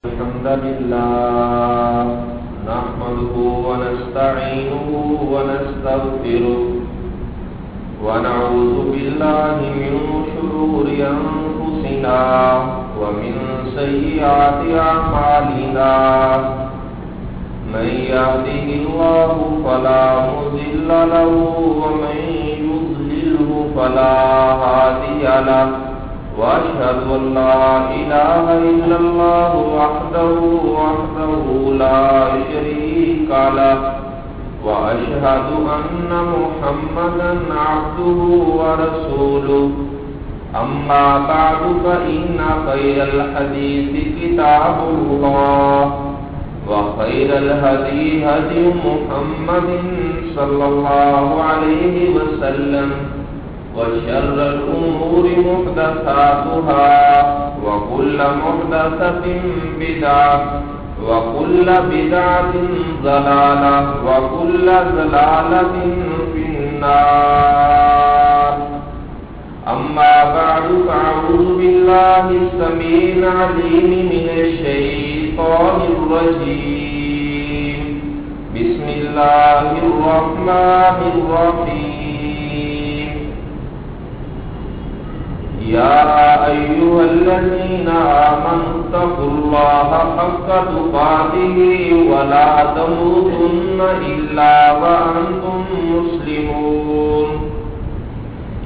الحمد لله نحمده ونستعينه ونستغفره ونعوذ بالله من شرور أنفسنا ومن سيئات أعمالنا من يهده الله فلا مضل له ومن يضلله فلا هادي له وأشهد أن لا إله إلا الله وحده لا شريك له وأشهد أن محمدا عبده ورسوله أما بعد فإن خير الحديث كتاب الله وخير الهدي هدي محمد صلى الله عليه وسلم وشر الأمور محدثاتها وكل محدثة بدعة وكل بدعة ضلالة وكل ضلالة في النار أما بعد فأعوذ بالله السميع العليم من الشيطان الرجيم بسم الله الرحمن الرحيم يا أيها الذين آمنوا اتقوا الله حق تقاته ولا تموتن إلا وأنتم مسلمون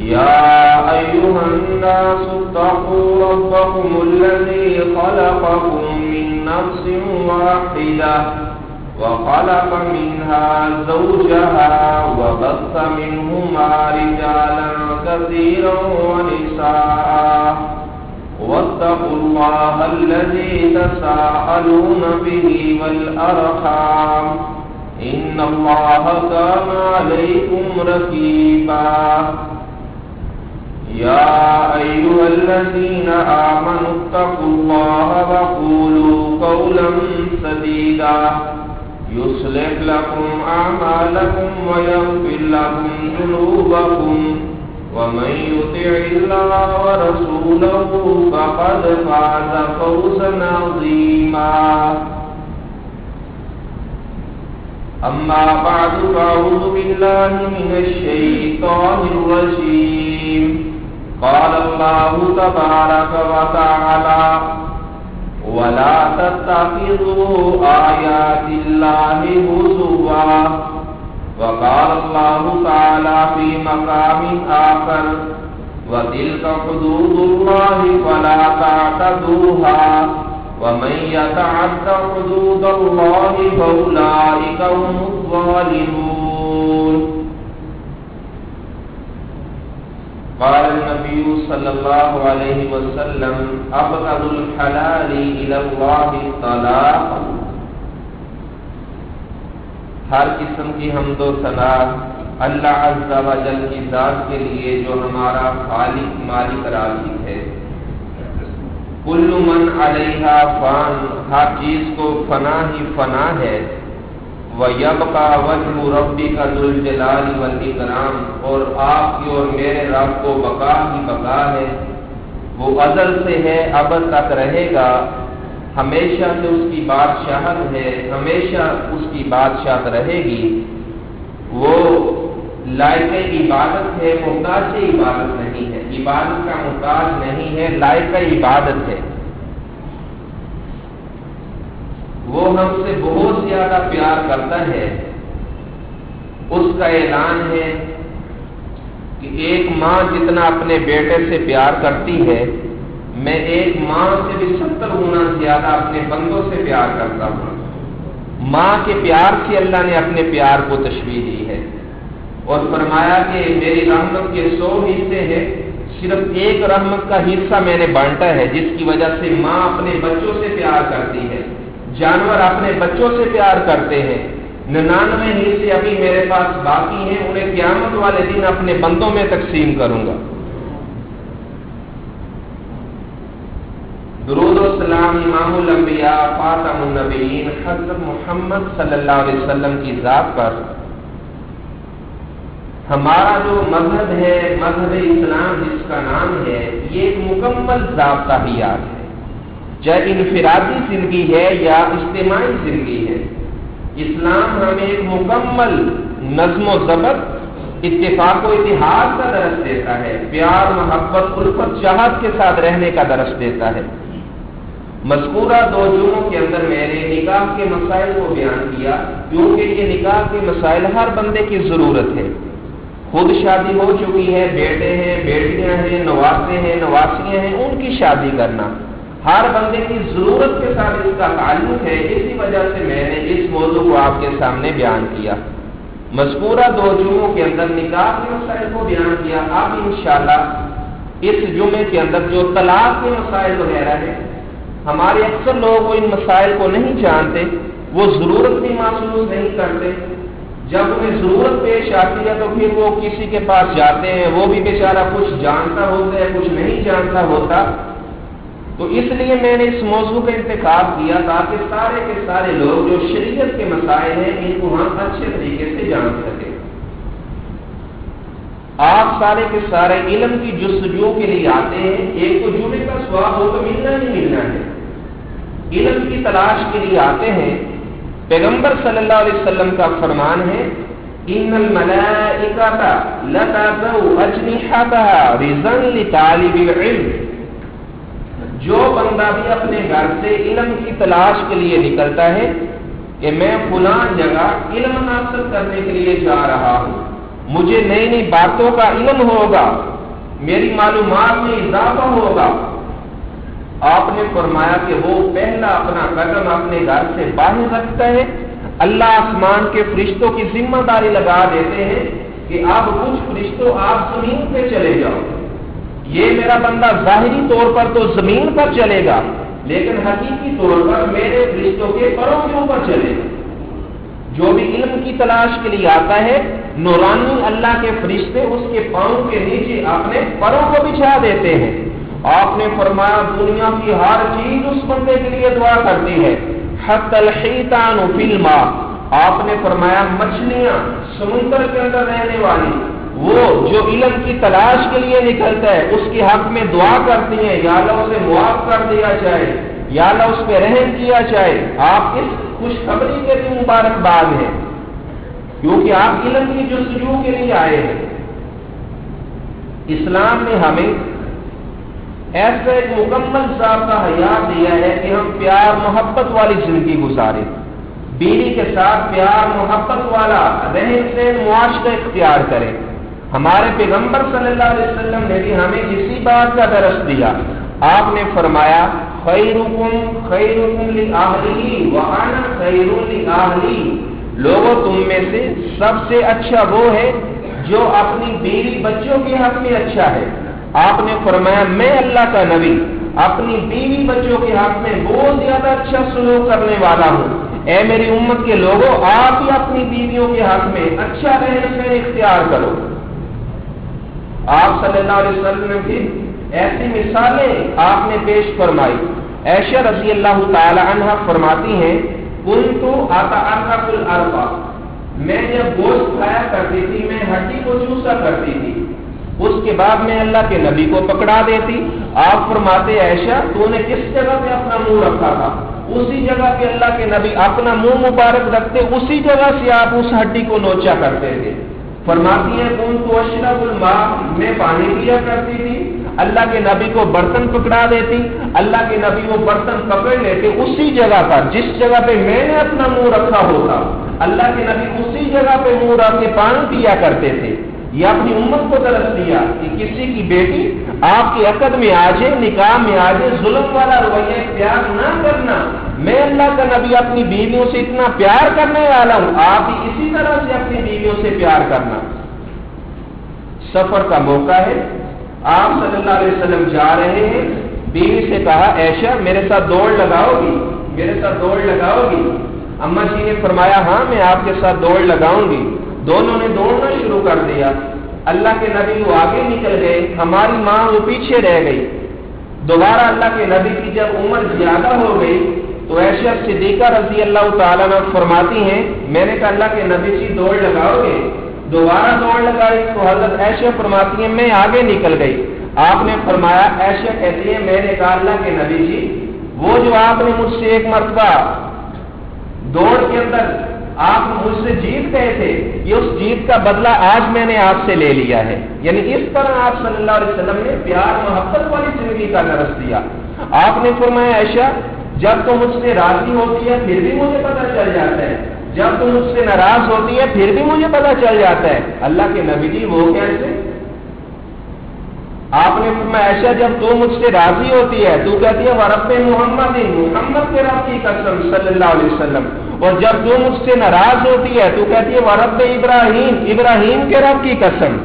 يا أيها الناس اتقوا ربكم الذي خلقكم من نفس واحدة وخلق منها زوجها وبث منهما رجالا كثيرا ونساء واتقوا الله الذي تساءلون به والأرحام إن الله كان عليكم رقيبا يا أيها الذين آمنوا اتقوا الله وقولوا قولا سديدا يصلح لكم أعمالكم ويغفر لكم ذنوبكم ومن يطع الله ورسوله فقد فاز فوزا عظيما أما بعد فأعوذ بالله من الشيطان الرجيم قال الله تبارك وتعالى ولا تتخذوا آيات الله هزوا وقال الله تعالى في مقام آخر وتلك حدود الله فلا تعتدوها ومن يتعد حدود الله فأولئك هم الظالمون قال النبي صلى الله عليه وسلم أبغض الحلال إلى الله الطلاق ہر قسم کی حمد و ثنا اللہ عز و جل کی ذات کے لیے جو ہمارا خالق مالک رازق ہے کل من علیہا فان ہر چیز کو فنا ہی فنا ہے وَيَبْقَى وَجْهُ رَبِّكَ ذُو الْجَلَالِ وَالْإِكْرَامِ اور آپ کی اور میرے رب کو بقا ہی بقا ہے وہ ازل سے ہے ابد تک رہے گا ہمیشہ سے اس کی بادشاہت ہے ہمیشہ اس کی بادشاہت رہے گی وہ لائق عبادت ہے محتاج عبادت نہیں ہے عبادت کا محتاج نہیں ہے لائق عبادت ہے وہ ہم سے بہت زیادہ پیار کرتا ہے اس کا اعلان ہے کہ ایک ماں جتنا اپنے بیٹے سے پیار کرتی ہے میں ایک ماں سے بھی 70 گنا زیادہ اپنے بندوں سے پیار کرتا ہوں ماں کے پیار سے اللہ نے اپنے پیار کو تشبیہ دی ہے اور فرمایا کہ میری رحمت کے 100 حصے ہیں صرف ایک رحمت کا حصہ میں نے بانٹا ہے جس کی وجہ سے ماں اپنے بچوں سے پیار کرتی ہے جانور اپنے بچوں سے پیار کرتے ہیں 99 حصے ابھی میرے پاس باقی ہیں انہیں قیامت والے دن اپنے بندوں میں تقسیم کروں گا درود و سلام امام الانبیاء خاتم النبیین حضرت محمد صلی اللہ علیہ وسلم کی ذات پر ہمارا جو مذہب ہے مذہب اسلام جس کا نام ہے یہ ایک مکمل ضابطہ حیات ہے چاہے انفرادی زندگی ہے یا اجتماعی زندگی ہے، اسلام ہمیں ایک مکمل نظم و ضبط، اتفاق و اتحاد کا درس دیتا ہے، پیار محبت الفت چاہت کے ساتھ رہنے کا درس دیتا ہے۔ مذکورہ 2 جمعوں کے اندر میں نے نکاح کے مسائل کو بیان کیا، کیونکہ یہ نکاح کے مسائل ہر بندے کی ضرورت ہے۔ خود شادی ہو چکی ہے، بیٹے ہیں، بیٹیاں ہیں، نواسے ہیں، نواسیاں ہیں، ان کی شادی کرنا ہر بندے کی ضرورت کے ساتھ اس کا تعلق ہے۔ اسی وجہ سے میں نے اس موضوع کو آپ کے سامنے بیان کیا۔ مذکورہ 2 جمعوں کے اندر نکاح کے مسائل کو بیان کیا۔ اب انشاءاللہ اس جمعے کے اندر جو طلاق کے مسائل وغیرہ ہیں، ہمارے اکثر لوگ ان مسائل کو نہیں جانتے، وہ ضرورت بھی محسوس نہیں کرتے۔ جب انہیں ضرورت پیش آتی ہے تو پھر وہ کسی کے پاس جاتے ہیں، وہ بھی بیچارہ کچھ جانتا ہوتا ہے، کچھ نہیں جانتا ہوتا۔ تو اس لیے میں نے اس موضوع کا انتخاب کیا تاکہ سارے کے سارے لوگ جو شریعت کے مسائل ہیں ان کو ہم اچھے طریقے سے جان سکیں۔ آپ سارے کے سارے علم کی جستجو کے لیے آتے ہیں، ایک تو جمعے کا ثواب ہو تو ملنا نہیں ملنا ہے، علم کی تلاش کے لیے آتے ہیں۔ پیغمبر صلی اللہ علیہ وسلم کا فرمان ہے، ان الملائکۃ لتضع اجنحتها رضا لطالب العلم۔ جو بندہ بھی اپنے گھر سے علم کی تلاش کے لیے نکلتا ہے کہ میں فلاں جگہ علم حاصل کرنے کے لیے جا رہا ہوں، مجھے نئی نئی باتوں کا علم ہوگا، میری معلومات میں اضافہ ہوگا، آپ نے فرمایا کہ وہ پہلا اپنا قدم اپنے گھر سے باہر رکھتا ہے، اللہ آسمان کے فرشتوں کی ذمہ داری لگا دیتے ہیں کہ اب کچھ فرشتوں آپ زمین پہ چلے جاؤ۔ یہ میرا بندہ ظاہری طور پر تو زمین پر چلے گا، لیکن حقیقی طور پر میرے فرشتوں کے پروں کے اوپر چلے گا۔ جو بھی علم کی تلاش کے لیے آتا ہے، نورانی اللہ کے فرشتے اس کے پاؤں کے نیچے اپنے پروں کو بچھا دیتے ہیں۔ آپ نے فرمایا دنیا کی ہر چیز اس بندے کے لیے دعا کرتی ہے، حتی الحیتان فی الماء۔ آپ نے فرمایا مچھلیاں سمندر کے اندر رہنے والی، وہ جو علم کی تلاش کے لیے نکلتا ہے اس کے حق میں دعا کرتی ہیں، یا اللہ اسے معاف کر دیا جائے، یا اللہ اس پہ رحم کیا جائے۔ آپ اس خوشخبری کے بھی مبارکباد ہیں، کیونکہ آپ علم کی جستجو کے لیے آئے ہیں۔ اسلام نے ہمیں ایسا ایک مکمل ضابطہ حیات دیا ہے کہ ہم پیار محبت والی زندگی گزاریں، بیوی کے ساتھ پیار محبت والا رہن سہن معاشرہ اختیار کریں۔ ہمارے پیغمبر صلی اللہ علیہ وسلم نے بھی ہمیں اسی بات کا درس دیا۔ آپ نے فرمایا خیرکم خیرکم لأہلہ وأنا خیر لأہلی۔ لوگوں تم میں سے سب سے اچھا وہ ہے جو اپنی بیوی بچوں کے حق میں اچھا ہے۔ آپ نے فرمایا میں اللہ کا نبی اپنی بیوی بچوں کے حق میں بہت زیادہ اچھا سلوک کرنے والا ہوں۔ اے میری امت کے لوگوں، آپ ہی اپنی بیویوں کے حق میں اچھا رہن سہن اختیار کرو۔ آپ صلی اللہ علیہ وسلم نے بھی ایسی مثالیں آپ نے پیش فرمائی۔ عائشہ رضی اللہ تعالی عنہ فرماتی ہیں کنت اتعرق الاربع، میں جب گوشت کھایا کرتی تھی میں ہڈی کو چوسا کرتی تھی، اس کے بعد میں اللہ کے نبی کو پکڑا دیتی۔ آپ فرماتے عائشہ تو نے کس جگہ پہ اپنا منہ رکھا تھا؟ اسی جگہ پہ اللہ کے نبی اپنا منہ مبارک رکھتے، اسی جگہ سے آپ اس ہڈی کو نوچا کرتے تھے۔ فرماتی ہیں کنت اشرب الماء، میں پانی پیا کرتی تھی، اللہ کے نبی کو برتن پکڑا دیتی، اللہ کے نبی وہ برتن پکڑ لیتے، اسی جگہ پر جس جگہ پہ میں نے اپنا منہ رکھا ہوتا اللہ کے نبی اسی جگہ پہ منہ رکھ کے پانی پیا کرتے تھے۔ یہ اپنی امت کو درس دیا کہ کسی کی بیٹی آپ کے عقد میں آ جائے، نکاح میں آ جائے، ظلم والا رویہ اختیار نہ کرنا۔ میں اللہ کا نبی اپنی بیویوں سے اتنا پیار کرنے والا ہوں، آپ بھی اسی طرح سے اپنی بیویوں سے پیار کرنا۔ سفر کا موقع ہے، آپ صلی اللہ علیہ وسلم جا رہے ہیں، بیوی سے کہا عائشہ میرے ساتھ دوڑ لگاؤ گی، میرے ساتھ دوڑ لگاؤ گی؟ اما جی نے فرمایا ہاں میں آپ کے ساتھ دوڑ لگاؤں گی۔ دونوں نے دوڑنا شروع کر دیا، اللہ کے نبی وہ آگے نکل گئے، ہماری ماں وہ پیچھے رہ گئی۔ دوبارہ اللہ کے نبی کی جب عمر زیادہ ہو گئی تو عائشہ صدیقہ رضی اللہ تعالیٰ عنہ فرماتی ہیں میں نے کہا اللہ کے نبی جی دوڑ لگاؤ گے؟ دوبارہ دوڑ لگائی تو حضرت عائشہ فرماتی ہیں میں آگے نکل گئی۔ آپ نے فرمایا عائشہ کہتی ہے میں نے کہا اللہ کے نبی جی وہ جو آپ نے مجھ سے ایک مرتبہ دوڑ کے اندر آپ مجھ سے جیت گئے تھے، یہ اس جیت کا بدلہ آج میں نے آپ سے لے لیا ہے۔ یعنی اس طرح آپ صلی اللہ علیہ وسلم نے پیار محبت والی زندگی کا درس دیا۔ آپ نے فرمایا عائشہ جب تو مجھ سے راضی ہوتی ہے پھر بھی مجھے پتہ چل جاتا ہے، جب تو مجھ سے ناراض ہوتی ہے پھر بھی مجھے پتہ چل جاتا ہے۔ اللہ کے نبی جی وہ کیسے؟ آپ نے فرمایا عائشہ جب تو مجھ سے راضی ہوتی ہے تو کہتی ہے ورب محمد، محمد کے رب کی قسم صلی اللہ علیہ وسلم، اور جب تو مجھ سے ناراض ہوتی ہے تو کہتی ہے ورب ابراہیم، ابراہیم کے رب کی قسم۔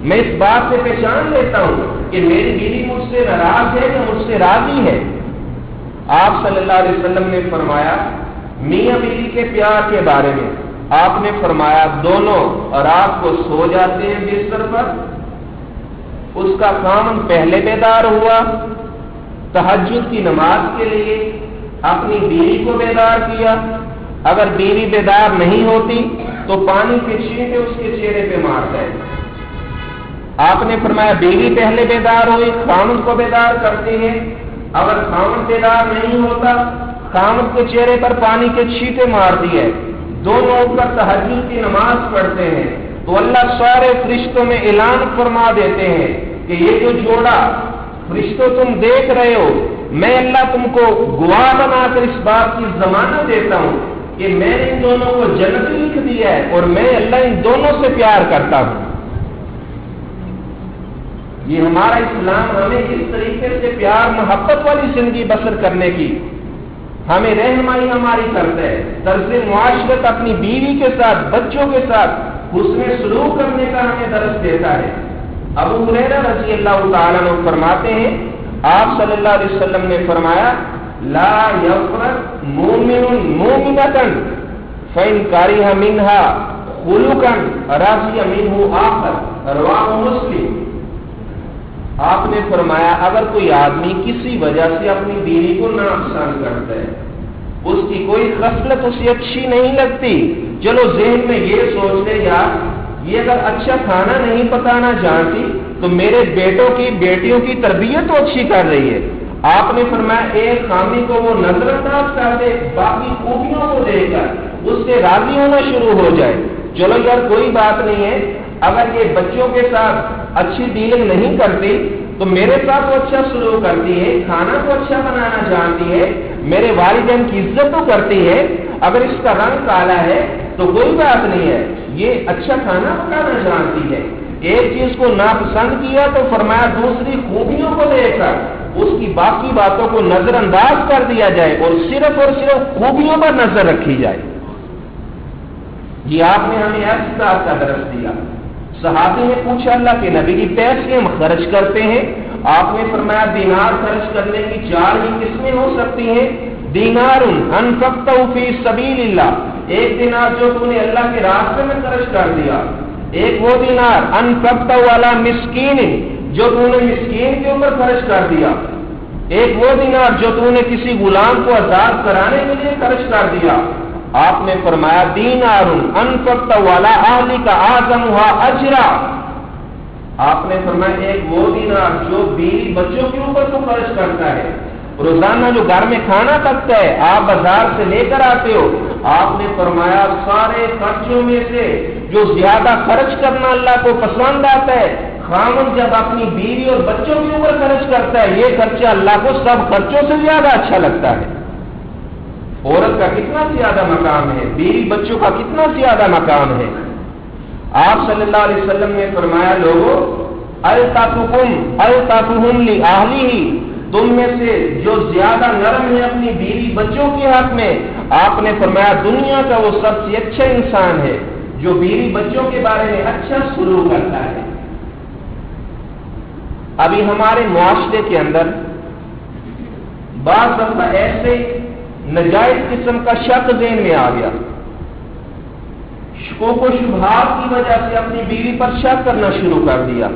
میں اس بات سے پہچان لیتا ہوں کہ میری بیوی مجھ سے ناراض ہے یا مجھ سے راضی ہے۔ آپ صلی اللہ علیہ وسلم نے فرمایا میاں بیوی کے پیار کے بارے میں، آپ نے فرمایا دونوں رات کو سو جاتے ہیں بستر پر، اس کا خامن پہلے بیدار ہوا، تہجد کی نماز کے لیے اپنی بیوی کو بیدار کیا، اگر بیوی بیدار نہیں ہوتی تو پانی کے چھینٹے اس کے چہرے پہ مارتا ہے۔ آپ نے فرمایا بیوی پہلے بیدار ہوئی، خامن کو بیدار کرتی ہے، اگر خامن بیدار نہیں ہوتا خامن کے چہرے پر پانی کے چھینٹے مار دیے، دونوں اٹھ کر تہجد کی نماز پڑھتے ہیں تو اللہ سارے فرشتوں میں اعلان فرما دیتے ہیں کہ یہ جو جوڑا فرشتوں تم دیکھ رہے ہو، میں اللہ تم کو گواہ بنا کر اس بات کی ضمانت دیتا ہوں کہ میں نے ان دونوں کو جنت لکھ دیا ہے اور میں اللہ ان دونوں سے پیار کرتا ہوں۔ یہ ہمارا اسلام ہمیں اس طریقے سے پیار محبت والی زندگی بسر کرنے کی ہمیں رہنمائی ہماری کرتا ہے، طرز معاشرت اپنی بیوی کے ساتھ بچوں کے ساتھ حسن سلوک کرنے کا ہمیں درس دیتا ہے۔ ابو ہریرہ رضی اللہ تعالیٰ عنہ فرماتے ہیں آپ صلی اللہ علیہ وسلم نے فرمایا لا یفرق مومن مومنۃ فإن کرہ منہا خلقا رضی منہ آخر، رواہ مسلم۔ آپ نے فرمایا اگر کوئی آدمی کسی وجہ سے اپنی بیوی کو ناپسند کرتا ہے، اس کی کوئی خصلت اسے اچھی نہیں لگتی، چلو ذہن میں یہ سوچ لے یار یہ اگر اچھا کھانا نہیں پکانا جانتی تو میرے بیٹوں کی بیٹیوں کی تربیت تو اچھی کر رہی ہے۔ آپ نے فرمایا ایک خامی کو وہ نظر انداز کر دے، باقی خوبیوں کو دے کر اس سے راضی ہونا شروع ہو جائے، چلو یار کوئی بات نہیں ہے، اگر یہ بچوں کے ساتھ اچھی ڈیلنگ نہیں کرتی تو میرے ساتھ وہ اچھا سلوک کرتی ہے، کھانا کو اچھا بنانا جانتی ہے، میرے والدین کی عزت تو کرتی ہے، اگر اس کا رنگ کالا ہے تو کوئی بات نہیں ہے، یہ اچھا کھانا پکانا جانتی ہے۔ ایک چیز کو ناپسند کیا تو فرمایا دوسری خوبیوں کو دے کر اس کی باقی باتوں کو نظر انداز کر دیا جائے اور صرف خوبیوں پر نظر رکھی جائے۔ یہ آپ نے ہمیں ایسی بات کا درس دیا۔ صحابی نے پوچھا اللہ کے نبی کی پیسے ہم خرچ کرتے ہیں، آپ نے فرمایا دینار خرچ کرنے کی 4 ہی قسمیں ہو سکتی ہیں۔ دینار انفقتہ فی سبیل اللہ، ایک دینار جو تم نے اللہ کے راستے میں خرچ کر دیا، ایک وہ دینار انفقتہ والا مسکین جو تم نے مسکین کے اوپر خرچ کر دیا، ایک وہ دینار جو تم نے کسی غلام کو آزاد کرانے کے لیے خرچ کر دیا۔ آپ نے فرمایا دینار انفقت والا اہلی کا اعظمھا اجرا، آپ نے فرمایا ایک وہ دینار جو بیوی بچوں کے اوپر تو خرچ کرتا ہے، روزانہ جو گھر میں کھانا پکتا ہے آپ بازار سے لے کر آتے ہو، آپ نے فرمایا سارے خرچوں میں سے جو زیادہ خرچ کرنا اللہ کو پسند آتا ہے، خامن جب اپنی بیوی اور بچوں کے اوپر خرچ کرتا ہے یہ خرچہ اللہ کو سب خرچوں سے زیادہ اچھا لگتا ہے۔ عورت کا کتنا زیادہ مقام ہے، بیوی بچوں کا کتنا زیادہ مقام ہے۔ آپ صلی اللہ علیہ وسلم نے فرمایا لوگو الطافہم لأہلہ، تم میں سے جو زیادہ نرم ہے اپنی بیوی بچوں کے حق میں، آپ نے فرمایا دنیا کا وہ سب سے اچھا انسان ہے جو بیوی بچوں کے بارے میں اچھا سلوک کرتا ہے۔ ابھی ہمارے معاشرے کے اندر بعض دفعہ ایسے ناجائز قسم کا شک ذہن میں آ گیا، شکوک و شبہات کی وجہ سے اپنی بیوی پر شک کرنا شروع کر دیا۔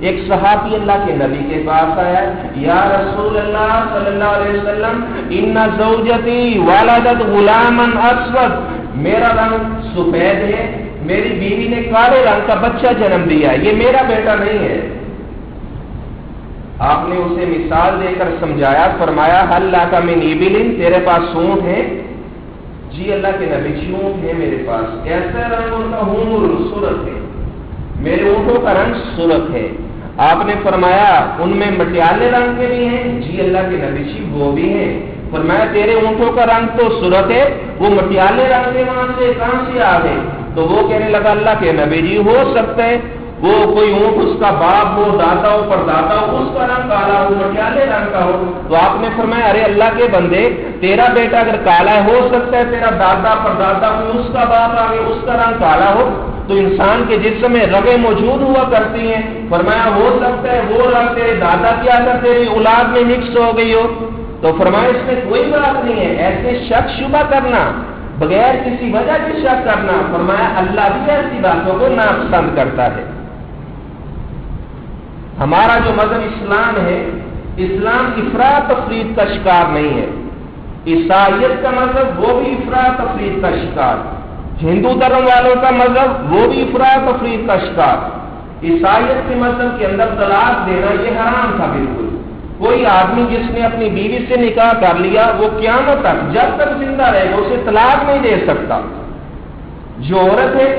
ایک صحابی اللہ کے نبی کے پاس آیا، یا رسول اللہ صلی اللہ علیہ وسلم ان زوجتی ولدت غلاما اسود، میرا رنگ سفید ہے، میری بیوی نے کالے رنگ کا بچہ جنم دیا، یہ میرا بیٹا نہیں ہے۔ آپ نے اسے مثال دے کر سمجھایا، فرمایا حل لاک من ابل، تیرے پاس اونٹ ہے؟ جی اللہ کے نبی جی اونٹ ہے میرے پاس۔ کیسا رنگ ان کا؟ حمر، سرخ ہے، میرے اونٹوں کا رنگ سرخ ہے۔ آپ نے فرمایا ان میں مٹیالے رنگ کے بھی ہیں؟ جی اللہ کے نبی جی وہ بھی ہیں۔ فرمایا تیرے اونٹوں کا رنگ تو سرخ ہے، وہ مٹیالے رنگ کے وہاں سے کہاں سے آ گئے؟ تو وہ کہنے لگا اللہ کے نبی جی ہو سکتا ہے وہ کوئی اونٹ اس کا باپ ہو، دادا ہو، پردادا ہو، اس کا رنگ کالا ہو، مٹیالے رنگ کا ہو۔ تو آپ نے فرمایا ارے اللہ کے بندے، تیرا بیٹا اگر کالا ہے، ہو سکتا ہے تیرا دادا پردادا کوئی اس کا باپ آگے اس کا رنگ کالا ہو، تو انسان کے جسم میں رگیں موجود ہوا کرتی ہیں۔ فرمایا ہو سکتا ہے وہ رنگ تیرے دادا کی اگر تیری اولاد میں مکس ہو گئی ہو۔ تو فرمایا اس میں کوئی بات نہیں ہے، ایسے شک شبہ کرنا، بغیر کسی وجہ کے شک کرنا، فرمایا اللہ بھی ایسی باتوں کو ناپسند کرتا ہے۔ ہمارا جو مذہب اسلام ہے، اسلام افراط تفریط کا شکار نہیں ہے۔ عیسائیت کا مذہب وہ بھی افراط تفریط کا شکار، ہندو دھرم والوں کا مذہب وہ بھی افراط تفریط کا شکار۔ عیسائیت کے مذہب کے اندر طلاق دینا یہ حرام تھا بالکل۔ کوئی آدمی جس نے اپنی بیوی سے نکاح کر لیا وہ قیامت تک جب تک زندہ رہے گا اسے طلاق نہیں دے سکتا۔ جو عورت ہے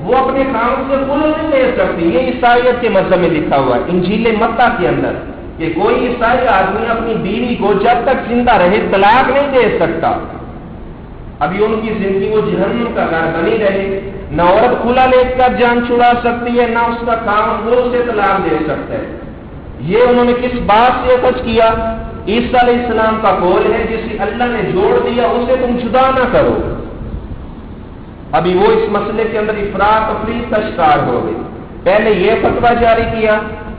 وہ اپنے کام سے خلع نہیں دے سکتی، یہ عیسائیت کے مذہب میں لکھا ہوا ہے انجیل متی کے اندر کہ کوئی عیسائی آدمی اپنی بیوی کو جب تک زندہ رہے طلاق نہیں دے سکتا۔ ابھی ان کی زندگی وہ جہنم کا گھر بنی رہے، نہ عورت کھلا لے کر جان چھڑا سکتی ہے، نہ اس کا کام وہ اسے طلاق دے سکتا ہے۔ یہ انہوں نے کس بات سے اخذ کیا؟ عیسیٰ علیہ السلام کا قول ہے جسے اللہ نے جوڑ دیا اسے تم جدا نہ کرو۔ ابھی وہ اس مسئلے کے اندر افراط تفریط کا شکار ہو گئے۔ پہلے یہ فتویٰ جاری کیا،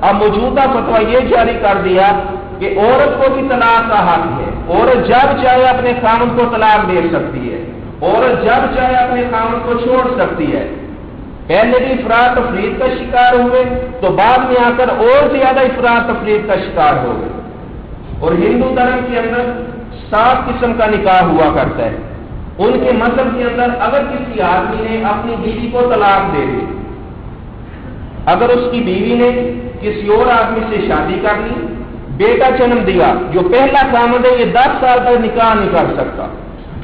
اب موجودہ فتویٰ یہ جاری کر دیا کہ عورت کو بھی طلاق کا حق ہے، عورت جب چاہے اپنے خاوند کو طلاق دے سکتی ہے، عورت جب چاہے اپنے خاوند کو چھوڑ سکتی ہے۔ پہلے بھی افراط تفریط کا شکار ہوئے تو بعد میں آ کر اور زیادہ افراط تفریط کا شکار ہو گئے۔ اور ہندو دھرم کے اندر 7 قسم کا نکاح ہوا کرتا ہے۔ ان کے مذہب کے اندر اگر کسی آدمی نے اپنی بیوی کو طلاق دے دی، اگر اس کی بیوی نے کسی اور آدمی سے شادی کر لی، بیٹا جنم دیا، جو پہلا خاوند ہے یہ 10 سال تک نکاح نہیں کر سکتا۔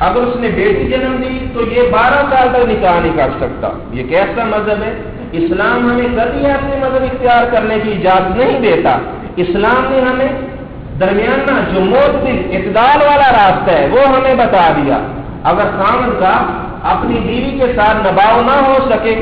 اگر اس نے بیٹی جنم دی تو یہ 12 سال تک نکاح نہیں کر سکتا۔ یہ کیسا مذہب ہے؟ اسلام ہمیں کبھی اپنے مذہب اختیار کرنے کی اجازت نہیں دیتا۔ اسلام نے ہمیں درمیانہ جو معتدل اعتدال والا راستہ ہے وہ ہمیں بتا دیا۔ اگر خاوند کا اپنی بیوی کے ساتھ نبھاؤ نہ ہو سکے،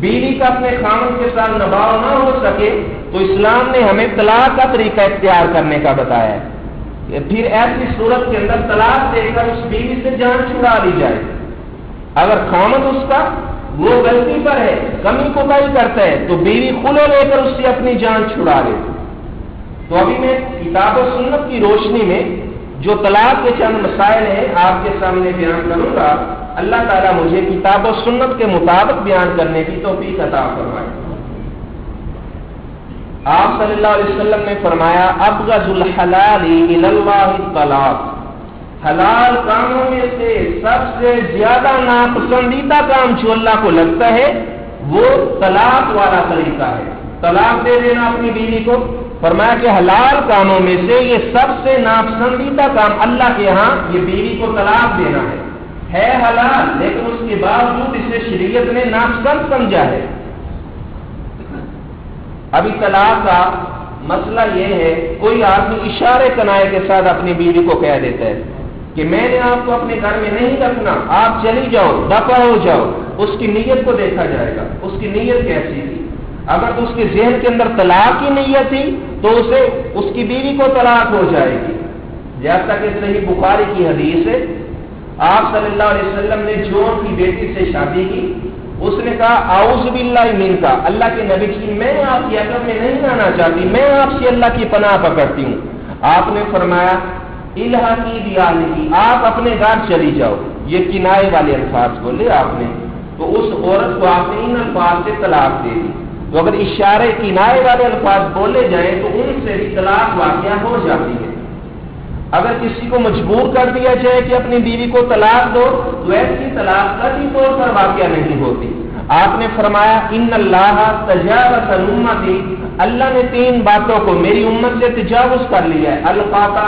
بیوی کا اپنے خاوند کے ساتھ نبھاؤ نہ ہو سکے تو اسلام نے ہمیں طلاق کا طریقہ اختیار کرنے کا بتایا ہے۔ پھر ایسی صورت کے اندر طلاق دے کر اس بیوی سے جان چھڑا لی جائے۔ اگر خاوند اس کا وہ غلطی پر ہے، کمی کوتاہی کرتا ہے تو بیوی خلع لے کر اس سے اپنی جان چھڑا لے۔ تو ابھی میں کتاب و سنت کی روشنی میں جو طلاق کے چند مسائل ہیں آپ کے سامنے بیان کروں گا۔ اللہ تعالیٰ مجھے کتاب و سنت کے مطابق بیان کرنے کی توفیق عطا فرمائے۔ آپ صلی اللہ علیہ وسلم نے فرمایا ابغض الحلال الی اللہ الطلاق، حلال کاموں میں سے سب سے زیادہ ناپسندیدہ کام جو اللہ کو لگتا ہے وہ طلاق والا طریقہ ہے، طلاق دے دینا اپنی بیوی کو۔ فرمایا کہ حلال کاموں میں سے یہ سب سے ناپسندیدہ کام اللہ کے ہاں یہ بیوی کو طلاق دینا ہے حلال، لیکن اس کے باوجود اسے شریعت نے ناپسند سمجھا ہے۔ ابھی طلاق کا مسئلہ یہ ہے، کوئی آدمی اشارے کنائے کے ساتھ اپنی بیوی کو کہہ دیتا ہے کہ میں نے آپ کو اپنے گھر میں نہیں رکھنا، آپ چلی جاؤ، دفع ہو جاؤ۔ اس کی نیت کو دیکھا جائے گا، اس کی نیت کیسی تھی۔ اگر تو اس کے ذہن کے اندر طلاق کی نیت تھی تو اسے اس کی بیوی کو طلاق ہو جائے گی۔ جیسا کہ صحیح بخاری کی حدیث ہے، آپ صلی اللہ علیہ وسلم نے جون کی بیٹی سے شادی کی، اس نے کہا اعوذ باللہ منک، اللہ کے نبی جی میں آپ کی عقل میں نہیں آنا چاہتی، میں آپ سے اللہ کی پناہ پکڑتی ہوں۔ آپ نے فرمایا الحقی بیاہلکی، آپ اپنے گھر چلی جاؤ۔ یہ کنائے والے الفاظ بولے آپ نے، تو اس عورت کو آپ نے ان الفاظ سے طلاق دے دی۔ تو اگر اشارے کنائے والے الفاظ بولے جائیں تو ان سے بھی طلاق واقعہ ہو جاتی ہے۔ اگر کسی کو مجبور کر دیا جائے کہ اپنی بیوی کو طلاق دو تو ایسی طلاق قطعی طور پر واقعہ نہیں ہوتی۔ آپ نے فرمایا ان اللہ تجاوز عن امتی، اللہ نے 3 باتوں کو میری امت سے تجاوز کر لیا ہے. الخطا،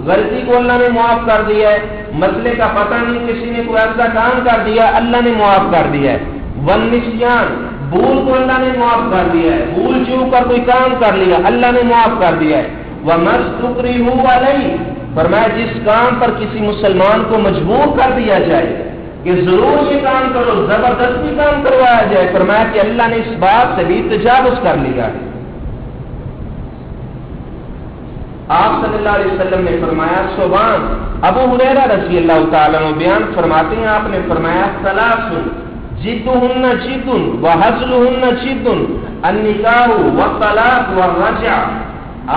غلطی کو اللہ نے معاف کر دیا ہے. مسئلے کا پتہ نہیں کسی نے کوئی ایسا کام کر دیا اللہ نے معاف کر دیا ہے. والنسیان، بھول کو اللہ نے معاف کر دیا ہے. بھول چوک کر کوئی کام کر لیا اللہ نے معاف کر دیا ہے. وَمَسْتُكْرِهُ عَلَيْهِ، فرمایا جس کام پر کسی مسلمان کو مجبور کر دیا جائے کہ ضرور یہ کام کرو، زبردستی کام کروایا جائے، فرمایا کہ اللہ نے اس بات سے بھی تجاوز کر لیا ہے. آپ صلی اللہ علیہ وسلم نے فرمایا سبحان. ابو ہریرہ رضی اللہ تعالیٰ عنہ بیان فرماتے ہیں آپ نے فرمایا ثلاث جدہن جد وحزلہن جد النکاح والطلاق والرجع.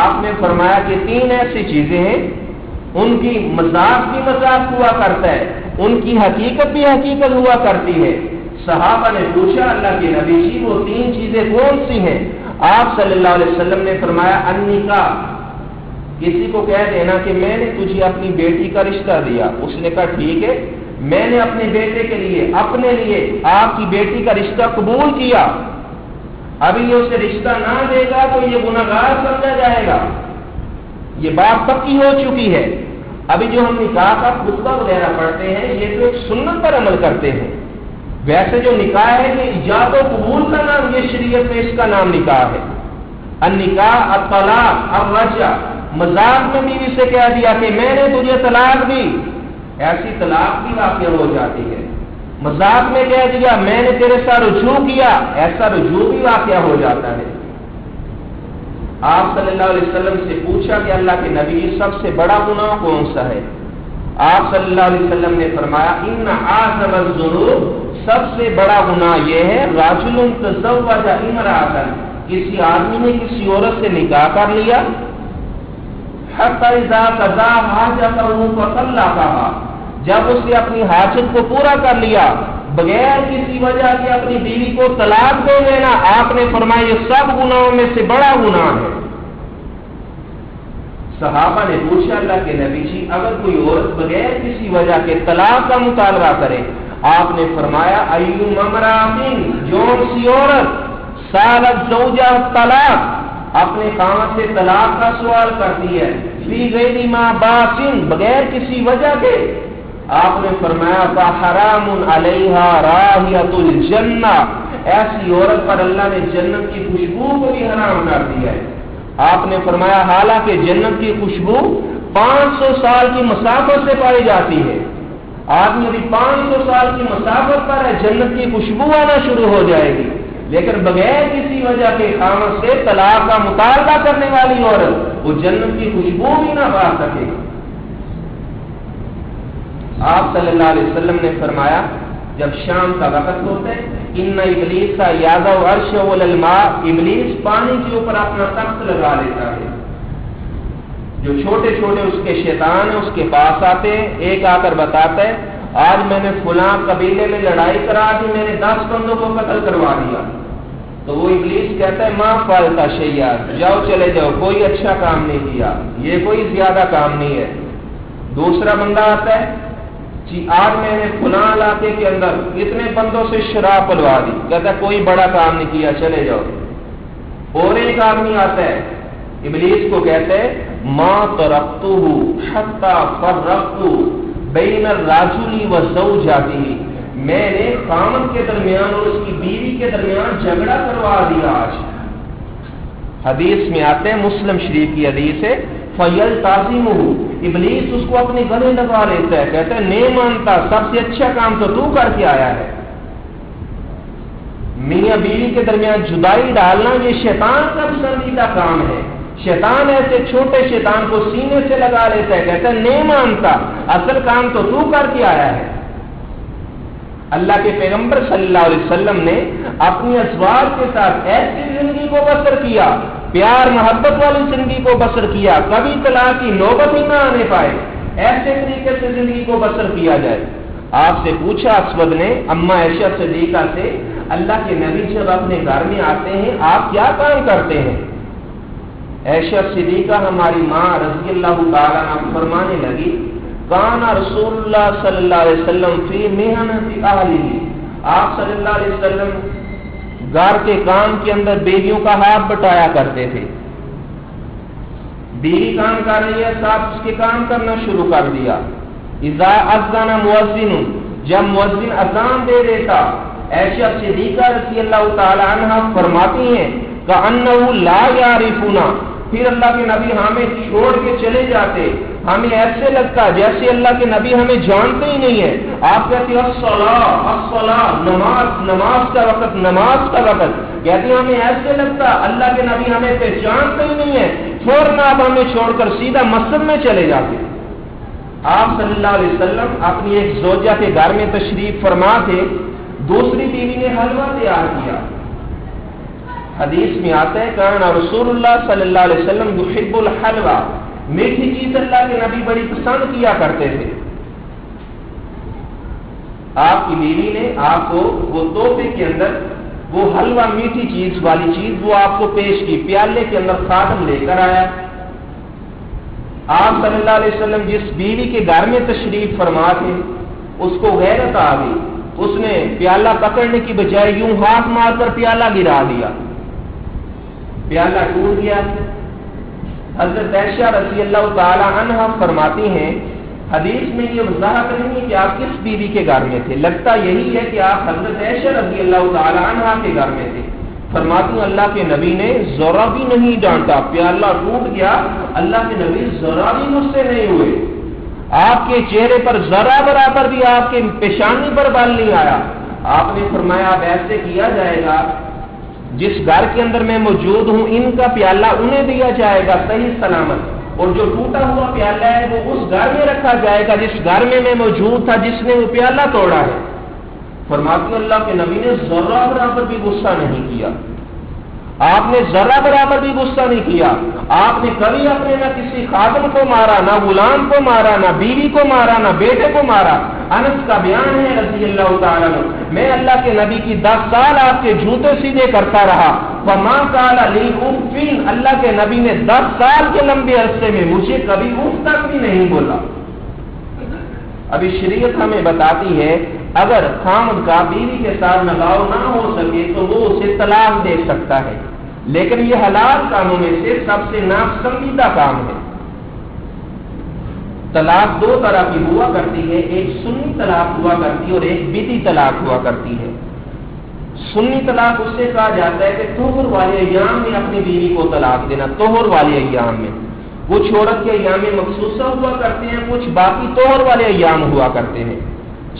آپ نے فرمایا کہ 3 ایسی چیزیں ہیں ان کی مذاق بھی مذاق ہوا کرتا ہے، ان کی حقیقت بھی حقیقت ہوا کرتی ہے. صحابہ نے پوچھا اللہ کے نبی جی وہ 3 چیزیں کون سی ہیں؟ آپ صلی اللہ علیہ وسلم نے فرمایا النکاح، کسی کو کہہ دینا کہ میں نے تجھے اپنی بیٹی کا رشتہ دیا. اس نے کہا ٹھیک ہے، میں نے اپنے بیٹے کے لیے اپنے لیے آپ کی بیٹی کا رشتہ قبول کیا، ابھی یہ اسے رشتہ نہ دے گا تو یہ گناہگار سمجھا جائے گا. یہ بات پکی ہو چکی ہے. ابھی جو ہم نکاح کا خطبہ وغیرہ پڑھتے ہیں یہ تو ایک سنت پر عمل کرتے ہیں. ویسے جو نکاح ہے یہ ایجاد و قبول کا نام، یہ شریعت میں اس کا نام نکاح ہے. النکاح الطلاق الرجع، مذاق میں بیوی سے کہہ دیا کہ میں نے تجھے طلاق دی، ایسی طلاق بھی واقع ہو جاتی ہے. مذاق میں کہہ دیا میں نے تیرے ساتھ رجوع کیا، ایسا رجوع بھی واقع ہو جاتا ہے. آپ صلی اللہ علیہ وسلم سے پوچھا کہ اللہ کے نبی سب سے بڑا گناہ کون سا ہے؟ آپ صلی اللہ علیہ وسلم نے فرمایا ان اعظم الذنوب، سب سے بڑا گناہ یہ ہے رجل تزوج امرأة، کسی آدمی نے کسی عورت سے نکاح کر لیا، حتی اذا قضا حاجتہ فطلقها، جب اس نے اپنی حاجت کو پورا کر لیا بغیر کسی وجہ کے اپنی بیوی کو طلاق دے دینا، آپ نے فرمایا یہ سب گناہوں میں سے بڑا گناہ ہے. صحابہ نے پوچھا اللہ کے نبی جی اگر کوئی عورت بغیر کسی وجہ کے طلاق کا مطالبہ کرے، آپ نے فرمایا ایوم امرأۃ، جون سی عورت سالت زوجہ طلاق، اپنے خاوند سے طلاق کا سوال کرتی ہے، فی غیر ما باس، بغیر کسی وجہ کے، آپ نے فرمایا فحرام علیہا رائحۃ الجنہ، ایسی عورت پر اللہ نے جنت کی خوشبو کو بھی حرام کر دیا ہے. آپ نے فرمایا حالانکہ جنت کی خوشبو 500 سال کی مسافت سے پائی جاتی ہے، آدمی ابھی 500 سال کی مسافت پر ہے، جنت کی خوشبو آنا شروع ہو جائے گی، لیکن بغیر کسی وجہ کے خاوند سے طلاق کا مطالبہ کرنے والی عورت وہ جنت کی خوشبو بھی نہ پا سکے گی. آپ صلی اللہ علیہ وسلم نے فرمایا جب شام کا وقت ہوتا ہے ان ابلیس کا یادو عرش والماء، ابلیس پانی کے اوپر اپنا تخت لگا لیتا ہے. جو چھوٹے چھوٹے اس کے شیطان ہیں اس کے پاس آتے ہیں، ایک آ کر بتاتا ہے آج میں نے فلاں قبیلے میں لڑائی کرا دی، میں نے 10 بندوں کو قتل کروا دیا. تو وہ ابلیس کہتا ہے ماں فعلت شیئا، جاؤ چلے جاؤ، کوئی اچھا کام نہیں کیا، یہ کوئی زیادہ کام نہیں ہے. دوسرا بندہ آتا ہے جی آج میں نے فلاں علاقے کے اندر اتنے بندوں سے شراب پلوا دی، کہتا ہے کوئی بڑا کام نہیں کیا، چلے جاؤ. اور ایک آدمی آتا ہے ابلیس کو کہتے ہیں ما ترکتہ حتی فرقت بین الرجل وزوجته، میں نے خاوند کے درمیان اور اس کی بیوی کے درمیان جھگڑا کروا دیا. آج حدیث میں آتے ہیں، مسلم شریف کی حدیث ہے، فَيَلْتَزِمُهُ، ابلیس اس کو اپنے گلے لگا لیتا ہے، کہتا ہے نہیں مانتا، سب سے اچھا کام تو کر کے آیا ہے. میاں بیوی کے درمیان جدائی ڈالنا یہ شیطان کا پسندیدہ کام ہے. شیطان ایسے چھوٹے شیطان کو سینے سے لگا لیتا ہے، کہتا ہے نہیں مانتا، اصل کام تو کر کے آیا ہے. اللہ کے پیغمبر صلی اللہ علیہ وسلم نے اپنی ازواج کے ساتھ ایسی زندگی کو بسر کیا، پیار محبت والی زندگی کو بسر کیا، کبھی طلاق کی نوبت ہی نہ آنے پائے، ایسے طریقے سے زندگی کو بسر کیا جائے. آپ سے پوچھا اسود نے اما عائشہ صدیقہ سے، اللہ کے نبی جب اپنے گھر میں آتے ہیں آپ کیا کام کرتے ہیں؟ عائشہ صدیقہ ہماری ماں رضی اللہ تعالیٰ عنہ فرمانے لگی کان رسول اللہ صلی اللہ علیہ وسلم فی محنت اہلہ، آپ صلی اللہ علیہ وسلم گھر کے کام کے اندر بیویوں کا ہاتھ بٹایا کرتے تھے. بیوی کام کر رہی ہے، ساتھ اس کے کام کرنا شروع کر دیا. اذا اذن مؤذن، جب مؤذن اذان دے دیتا، عائشہ صدیقہ رضی اللہ تعالی عنہا فرماتی ہیں کأنہ لا یعرفنا، پھر اللہ کے نبی ہمیں چھوڑ کے چلے جاتے، ہمیں ایسے لگتا جیسے اللہ کے نبی ہمیں جانتے ہی نہیں ہے. آپ کہتے ہیں الصلاۃ الصلاۃ، نماز نماز کا وقت نماز کا وقت، کہتے ہیں ہمیں ایسے لگتا اللہ کے نبی ہمیں پہچانتے ہی نہیں ہے. فوراً آپ ہمیں چھوڑ کر سیدھا مسجد میں چلے جاتے. آپ صلی اللہ علیہ وسلم اپنی ایک زوجہ کے گھر میں تشریف فرما تھے، دوسری بیوی نے حلوہ تیار کیا. حدیث میں آتا ہے کان رسول اللہ صلی اللہ علیہ وسلم یحب الحلوہ، میٹھی چیز اللہ کے نبی بڑی پسند کیا کرتے تھے. آپ کی بیوی نے آپ کو وہ تحفے کے اندر وہ حلوہ میٹھی چیز والی چیز وہ آپ کو پیش کی. پیالے کے اندر خادم لے کر آیا. آپ صلی اللہ علیہ وسلم جس بیوی کے گھر میں تشریف فرما تھے اس کو غیرت آ گئی، اس نے پیالہ پکڑنے کی بجائے یوں ہاتھ مار کر پیالہ گرا دیا، پیالہ ٹوٹ گیا. حضرت عائشہ رضی اللہ تعالی عنہا فرماتی ہیں حدیث میں یہ وضاحت نہیں ہے کہ آپ کس بیوی کے گھر میں تھے، لگتا یہی ہے کہ آپ حضرت عائشہ رضی اللہ تعالی عنہا کے گھر میں تھے. فرماتی ہوں اللہ کے نبی نے ذرا بھی نہیں ڈانٹا، پیالہ ٹوٹ گیا، اللہ کے نبی ذرا بھی غصے نہیں ہوئے. آپ کے چہرے پر ذرا برابر بھی آپ کے پیشانی پر بال نہیں آیا. آپ نے فرمایا اب ایسے کیا جائے گا، جس گھر کے اندر میں موجود ہوں ان کا پیالہ انہیں دیا جائے گا صحیح سلامت، اور جو ٹوٹا ہوا پیالہ ہے وہ اس گھر میں رکھا جائے گا جس گھر میں موجود تھا جس نے وہ پیالہ توڑا ہے. فرماتی اللہ کے نبی نے ذرا برابر بھی غصہ نہیں کیا. آپ نے ذرا برابر بھی غصہ نہیں کیا. آپ نے کبھی اپنے نہ کسی خادم کو مارا، نہ غلام کو مارا، نہ بیوی کو مارا، نہ بیٹے کو مارا. انس کا بیان ہے رضی اللہ تعالیٰ عنہ، میں اللہ کے نبی کی 10 سال آپ کے جوتے سیدھے کرتا رہا. فما قال لی اف، اللہ کے نبی نے 10 سال کے لمبے عرصے میں مجھے کبھی اف تک بھی نہیں بولا. ابھی شریعت ہمیں بتاتی ہے اگر خامد کا بیوی کے ساتھ لگاؤ نہ ہو سکے تو وہ اسے طلاق دے سکتا ہے، لیکن یہ حلال کاموں میں سے سب سے ناپسندیدہ کام ہے. طلاق 2 طرح کی ہوا کرتی ہے، ایک سنی طلاق ہوا کرتی ہے اور ایک بدعی طلاق ہوا کرتی ہے. سنی طلاق اس سے کہا جاتا ہے کہ طہر والے ایام میں اپنی بیوی کو طلاق دینا. طہر والے ایام میں کچھ عورت کے ایام مخصوصہ ہوا کرتے ہیں، کچھ باقی طہر والے ایام ہوا کرتے ہیں.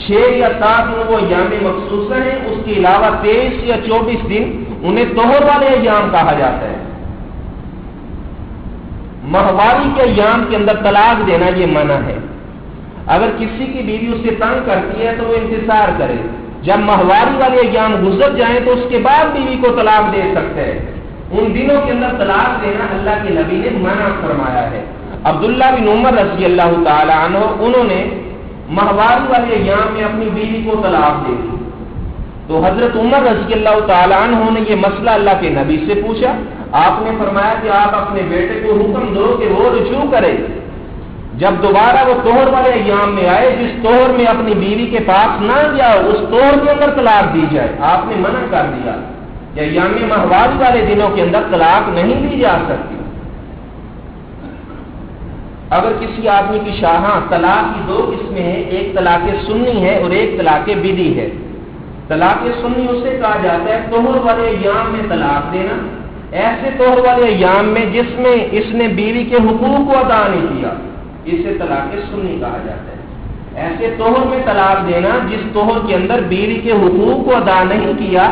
6 یا 7 دن وہ ایام مخصوصہ ہیں، اس کے علاوہ 23 یا 24 دن انہیں طہر والے ایام کہا جاتا ہے. ماہواری کے ایام کے اندر طلاق دینا یہ منع ہے. اگر کسی کی بیوی اسے تنگ کرتی ہے تو وہ انتظار کرے، جب ماہواری والے ایام گزر جائیں تو اس کے بعد بیوی کو طلاق دے سکتے ہیں. ان دنوں کے اندر طلاق دینا اللہ کے نبی نے منع فرمایا ہے. عبداللہ بن عمر رضی اللہ تعالی عنہ انہوں نے ماہواری والے ایام میں اپنی بیوی کو طلاق دے دی تو حضرت عمر رضی اللہ تعالی عنہ نے یہ مسئلہ اللہ کے نبی سے پوچھا. آپ نے فرمایا کہ آپ اپنے بیٹے کو حکم دو کہ وہ رجوع کرے، جب دوبارہ وہ طہر والے ایام میں آئے، جس طہر میں اپنی بیوی کے پاس نہ گیا اس طہر کے اندر طلاق دی جائے. آپ نے منع کر دیا کہ ایام ماہواری والے دنوں کے اندر طلاق نہیں دی جا سکتی. اگر کسی آدمی کی شاہاں طلاق کی 2 قسمیں ہیں، ایک طلاق سنی ہے اور ایک طلاق بدعی ہے. طلاق سنی اسے کہا جاتا ہے طہر والے ایام میں طلاق دینا، ایسے طہر والے ایام میں جس میں اس نے بیوی کے حقوق کو ادا نہیں کیا، اسے طلاق سنی کہا جاتا ہے. ایسے طہر میں طلاق دینا جس طہر کے اندر بیوی کے حقوق کو ادا نہیں کیا،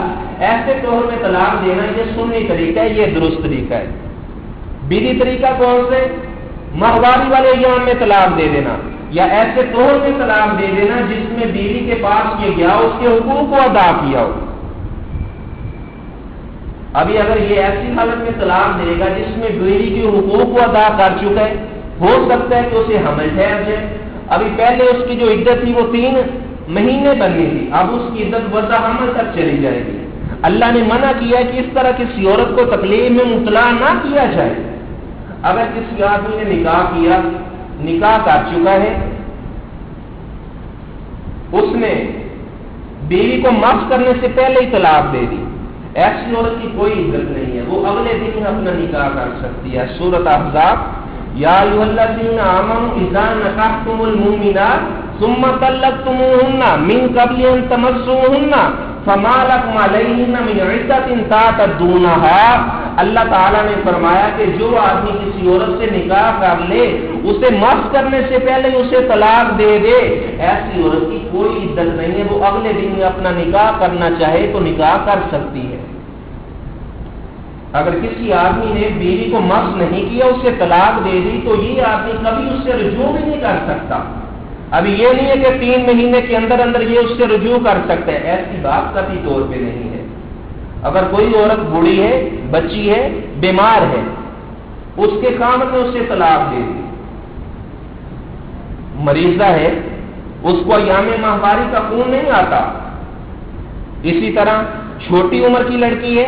ایسے طہر میں طلاق دینا یہ سنی طریقہ ہے، یہ درست طریقہ ہے. بدعی طریقہ کون سے؟ ماہواری والے ایام میں طلاق دے دینا یا ایسے طور میں طلاق دے دینا جس میں بیوی کے پاس یہ گیا اس کے حقوق کو ادا کیا ہو. ابھی اگر یہ ایسی حالت میں طلاق دے گا جس میں بیوی کے حقوق کو ادا کر چکا ہے، ہو سکتا ہے کہ اسے حمل ٹھہر جائے. ابھی پہلے اس کی جو عدت تھی وہ 3 مہینے بننی تھی، اب اس کی عدت وضع حمل تک چلی جائے گی. اللہ نے منع کیا کہ اس طرح کسی عورت کو تکلیف میں مبتلا نہ کیا جائے. اگر کسی آدمی نے نکاح کیا، نکاح کر چکا ہے، اس نے بیوی کو معاف کرنے سے پہلے ہی طلاق دے دی، ایسی عورت کی کوئی عزت نہیں ہے، وہ اگلے دن اپنا نکاح کر سکتی ہے۔ سورۃ احزاب، یا ایھا الذین آمنوا اذا نکحتم المؤمنات ثم طلقتموهن من قبل ان تمسوهن فما لكم علیہن من عدۃ تعتدونها۔ اللہ تعالیٰ نے فرمایا کہ جو آدمی کسی عورت سے نکاح کر لے، اسے مس کرنے سے پہلے اسے طلاق دے دے، ایسی عورت کی کوئی عدت نہیں ہے، وہ اگلے دن اپنا نکاح کرنا چاہے تو نکاح کر سکتی ہے۔ اگر کسی آدمی نے بیوی کو مس نہیں کیا، اسے طلاق دے دی، تو یہ آدمی کبھی اس سے رجوع بھی نہیں کر سکتا۔ ابھی یہ نہیں ہے کہ 3 مہینے کے اندر اندر یہ اس سے رجوع کر سکتا ہے، ایسی بات کبھی طور پہ نہیں ہے۔ اگر کوئی عورت بوڑھی ہے، بچی ہے، بیمار ہے، اس کے خاوند نے اسے طلاق دے دی، مریضہ ہے، اس کو ایام ماہواری کا خون نہیں آتا، اسی طرح چھوٹی عمر کی لڑکی ہے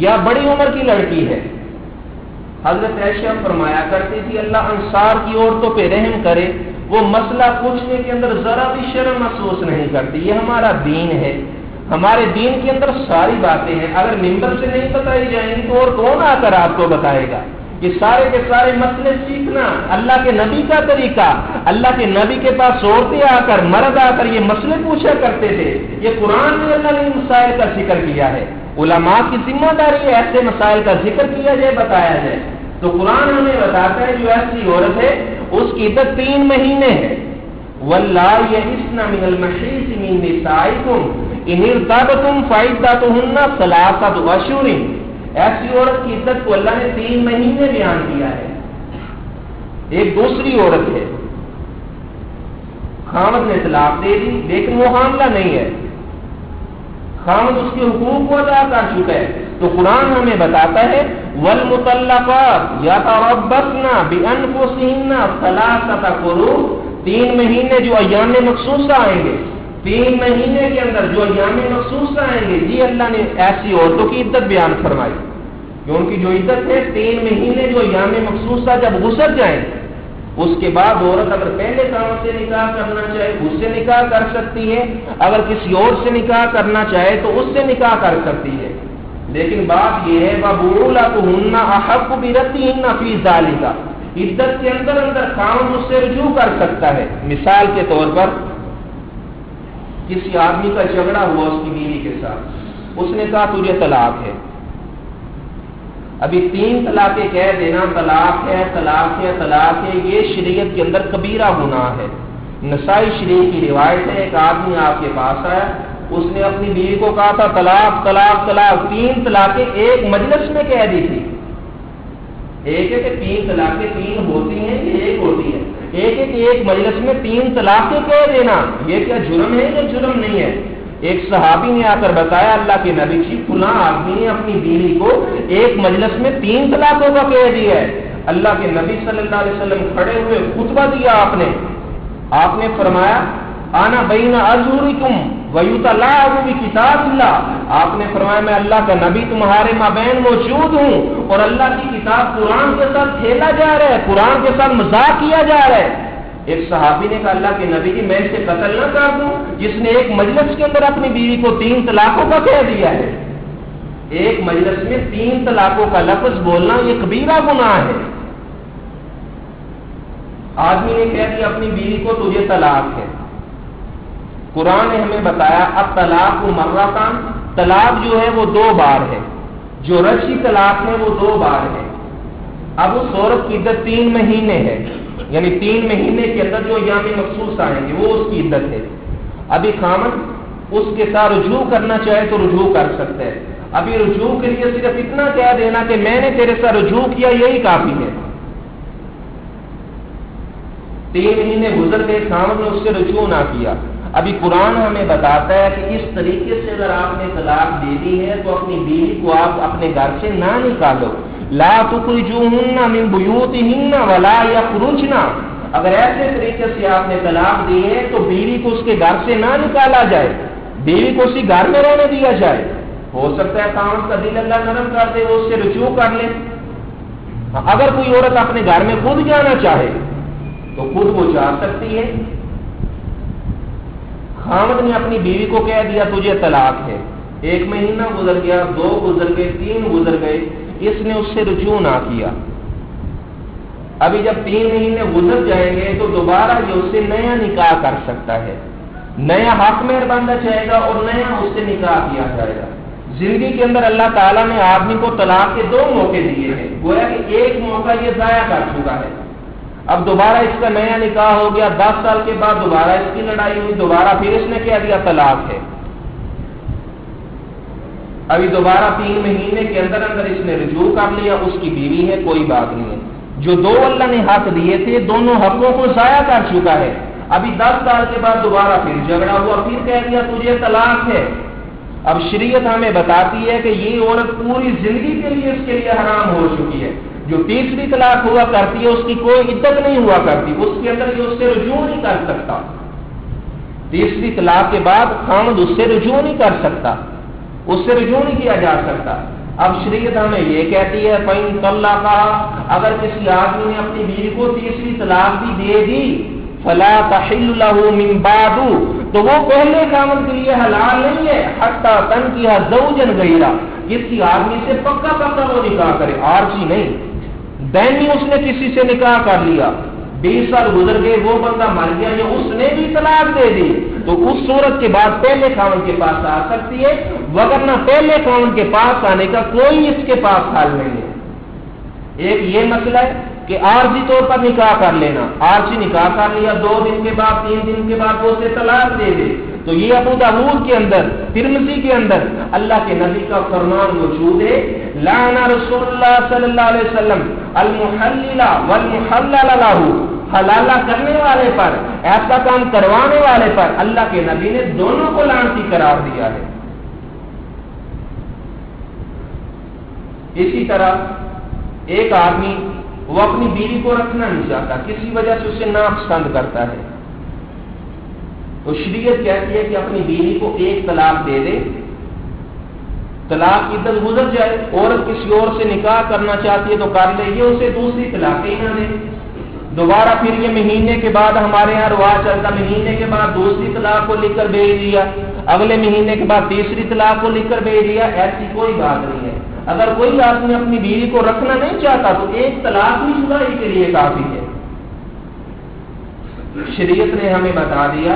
یا بڑی عمر کی لڑکی ہے، حضرت عائشہ فرمایا کرتی تھی اللہ انصار کی عورتوں پہ رحم کرے، وہ مسئلہ پوچھنے کے اندر ذرا بھی شرم محسوس نہیں کرتی، یہ ہمارا دین ہے، ہمارے دین کے اندر ساری باتیں ہیں، اگر ممبر سے نہیں بتائی جائیں گی تو اور کون آ کر آپ کو بتائے گا؟ یہ سارے کے سارے مسئلے سیکھنا اللہ کے نبی کا طریقہ، اللہ کے نبی کے پاس عورتیں آ کر، مرد آ کر یہ مسئلے پوچھا کرتے تھے، یہ قرآن میں اللہ نے مسائل کا ذکر کیا ہے، علماء کی ذمہ داری ہے ایسے مسائل کا ذکر کیا جائے، بتایا جائے، تو قرآن ہمیں بتاتا ہے جو ایسی عورت ہے اس کی عدت 3 مہینے ہے۔ واللہ یئسن من المحیض من نسائکم ان ارتبتم فعدتہن 3 اشہر، ایسی عورت کی عدت کو اللہ نے 3 مہینے بیان کیا ہے۔ ایک دوسری عورت ہے، خاوند نے طلاق دے دی لیکن وہ حاملہ نہیں ہے، خاوند اس کے حقوق کو ادا کر چکا ہے، تو قرآن ہمیں بتاتا ہے والمطلقات یتربصن بانفسہن 3 قروء، 3 مہینے جو ایام مخصوصہ آئیں گے، 3 مہینے کے اندر جو ایام مخصوص آئیں گے، جی اللہ نے ایسی عورتوں کی عدت بیان فرمائی کہ ان کی جو عدت ہے 3 مہینے جو ایام مخصوصہ جب گزر جائیں، اس کے بعد عورت اگر پہلے کام سے نکاح کرنا چاہے اس سے نکاح کر سکتی ہے، اگر کسی اور سے نکاح کرنا چاہے تو اس سے نکاح کر سکتی ہے، لیکن بات یہ ہے وَبُعُولَتُهُنَّ أَحَقُّ بِرَدِّهِنَّ فِي ذَلِكَ، عدت کے اندر اندر خاوند اس سے رجوع کر سکتا ہے۔ مثال کے طور پر کسی آدمی کا جھگڑا ہوا اس کی بیوی کے ساتھ، اس نے کہا تجھے طلاق ہے، ابھی 3 طلاقیں کہہ دینا طلاق ہے طلاق ہے طلاق ہے، یہ شریعت کے اندر کبیرہ گناہ ہے۔ نسائی شریف کی روایت ہے، ایک آدمی آپ کے پاس آیا، اس نے اپنی بیوی کو کہا تھا طلاق طلاق طلاق، 3 طلاقیں ایک مجلس میں کہہ دی تھی، ایک ہے کہ 3 طلاقیں 3 ہوتی ہیں یہ ایک ہوتی ہے، ایک ہے کہ ایک مجلس میں 3 طلاقیں کہہ دینا، یہ کیا جرم ہے یا جرم نہیں ہے؟ ایک صحابی نے آ کر بتایا اللہ کے نبی کی فلاں آدمی نے اپنی بیوی کو ایک مجلس میں 3 طلاقوں کا کہہ دیا ہے۔ اللہ کے نبی صلی اللہ علیہ وسلم کھڑے ہوئے خطبہ دیا، آپ نے فرمایا آنا بین اظہرکم ویتلاعب بکتاب اللہ، آپ نے فرمایا میں اللہ کا نبی تمہارے مابین موجود ہوں اور اللہ کی کتاب قرآن کے ساتھ کھیلا جا رہا ہے، قرآن کے ساتھ مذاق کیا جا رہا ہے۔ ایک صحابی نے کہا اللہ کے نبی جی میں اسے قتل نہ کر دوں جس نے ایک مجلس کے اندر اپنی بیوی کو 3 طلاقوں کا کہہ دیا ہے؟ ایک مجلس میں 3 طلاقوں کا لفظ بولنا یہ کبیرہ گناہ ہے۔ آدمی نے کہہ دیا اپنی بیوی کو تجھے طلاق ہے، قرآن نے ہمیں بتایا اب طلاق مرتان، طلاق جو ہے وہ 2 بار ہے، جو رشی طلاق ہے وہ 2 بار ہے۔ اب اس عورت کی عدت 3 مہینے ہے، یعنی 3 مہینے کے اندر جو ایام مخصوص آئیں گے وہ اس کی عدت ہے۔ ابھی خامد اس کے ساتھ رجوع کرنا چاہے تو رجوع کر سکتا ہے، ابھی رجوع کے لیے صرف اتنا کہہ دینا کہ میں نے تیرے ساتھ رجوع کیا یہی کافی ہے۔ 3 مہینے گزر گئے، خامد نے اس سے رجوع نہ کیا، ابھی قرآن ہمیں بتاتا ہے کہ اس طریقے سے اگر آپ نے طلاق دے دی ہے تو اپنی بیوی کو آپ اپنے گھر سے نہ نکالو، لا تخرجوهن من بيوتهن ولا يخرجن، اگر ایسے طریقے سے آپ نے طلاق دی ہے تو بیوی کو اس کے گھر سے نہ نکالا جائے، بیوی کو اسی گھر میں رہنے دیا جائے۔ ہو سکتا ہے خاوند کا دل اللہ نرم کر دے، وہ اس سے رجوع کر لے۔ اگر کوئی عورت اپنے گھر میں خود جانا چاہے تو خود وہ جا سکتی ہے۔ خاوند نے اپنی بیوی کو کہہ دیا تجھے طلاق ہے، 1 مہینہ گزر گیا، 2 گزر گئے، 3 گزر گئے، اس نے اس سے رجوع نہ کیا۔ ابھی جب 3 مہینے گزر جائیں گے تو دوبارہ یہ اس سے نیا نکاح کر سکتا ہے، نیا حق مہر باندھا جائے گا اور نیا اس سے نکاح کیا جائے گا۔ زندگی کے اندر اللہ تعالیٰ نے آدمی کو طلاق کے 2 موقع دیے ہیں، گویا کہ ایک موقع یہ ضائع کر چکا ہے، اب دوبارہ اس کا نیا نکاح ہو گیا، 10 سال کے بعد دوبارہ اس کی لڑائی ہوئی، دوبارہ پھر اس نے کہہ دیا طلاق ہے۔ ابھی دوبارہ 3 مہینے کے اندر اندر اس نے رجوع کر لیا، اس کی بیوی ہے، کوئی بات نہیں ہے۔ جو 2 اللہ نے حق دیے تھے دونوں حقوں کو ضائع کر چکا ہے، ابھی 10 سال کے بعد دوبارہ پھر جھگڑا ہوا، پھر کہہ دیا تجھے طلاق ہے۔ اب شریعت ہمیں بتاتی ہے کہ یہ عورت پوری زندگی کے لیے اس کے لیے حرام ہو چکی ہے۔ جو تیسری طلاق ہوا کرتی ہے اس کی کوئی عدت نہیں ہوا کرتی، اس کے اندر یہ اس سے رجوع نہیں کر سکتا۔ تیسری طلاق کے بعد خامد اس سے رجوع نہیں کر سکتا، اس سے رجوع نہیں کیا جا سکتا۔ اب شریعت ہمیں یہ کہتی ہے فَإِن طَلَّقَهَا، اگر کسی آدمی نے اپنی بیوی کو تیسری طلاق بھی دے دی، فَلَا تَحِلُّ لَهُ مِن بَعْدُ، تو وہ پہلے خامد کے لیے حلال نہیں ہے، حَتَّى تَنكِحَ زَوْجًا غَيْرَهُ، کسی آدمی سے پکا وہ نکاح کرے، عارضی نہیں۔ دائمی اس نے کسی سے نکاح کر لیا، 20 سال گزر گئے، وہ بندہ مر گیا یا اس نے بھی طلاق دے دی، تو اس صورت کے بعد پہلے خاوند کے پاس آ سکتی ہے، وگرنہ پہلے خاوند کے پاس آنے کا کوئی اس کے پاس حل نہیں ہے۔ ایک یہ مسئلہ ہے کہ عارضی طور پر نکاح کر لینا، عارضی نکاح کر لیا، 2 دن کے بعد 3 دن کے بعد وہ اسے طلاق دے دے، تو یہ ابو داؤد کے اندر، ترمذی کے اندر اللہ کے نبی کا فرمان موجود ہے، لعن رسول اللہ صلی اللہ علیہ وسلم المحلل والمحلل له، حلالہ کرنے والے پر، ایسا کام کروانے والے پر اللہ کے نبی نے دونوں کو لعنتی قرار دیا ہے۔ اسی طرح ایک آدمی وہ اپنی بیوی کو رکھنا نہیں چاہتا، کسی وجہ سے اسے ناپسند کرتا ہے، تو شریعت کہتی ہے کہ اپنی بیوی کو 1 طلاق دے دے، طلاق کی عدت گزر جائے، عورت کسی اور سے نکاح کرنا چاہتی ہے تو کر لے، یہ اسے دوسری طلاق ہی نہ دے، دوبارہ پھر یہ مہینے کے بعد ہمارے یہاں رواج چلتا، مہینے کے بعد دوسری طلاق کو لکھ کر بھیج دیا، اگلے مہینے کے بعد تیسری طلاق کو لکھ کر بھیج دیا، ایسی کوئی بات نہیں ہے۔ اگر کوئی آدمی اپنی بیوی کو رکھنا نہیں چاہتا تو 1 طلاق ہی جدائی کے لیے کافی ہے۔ شریعت نے ہمیں بتا دیا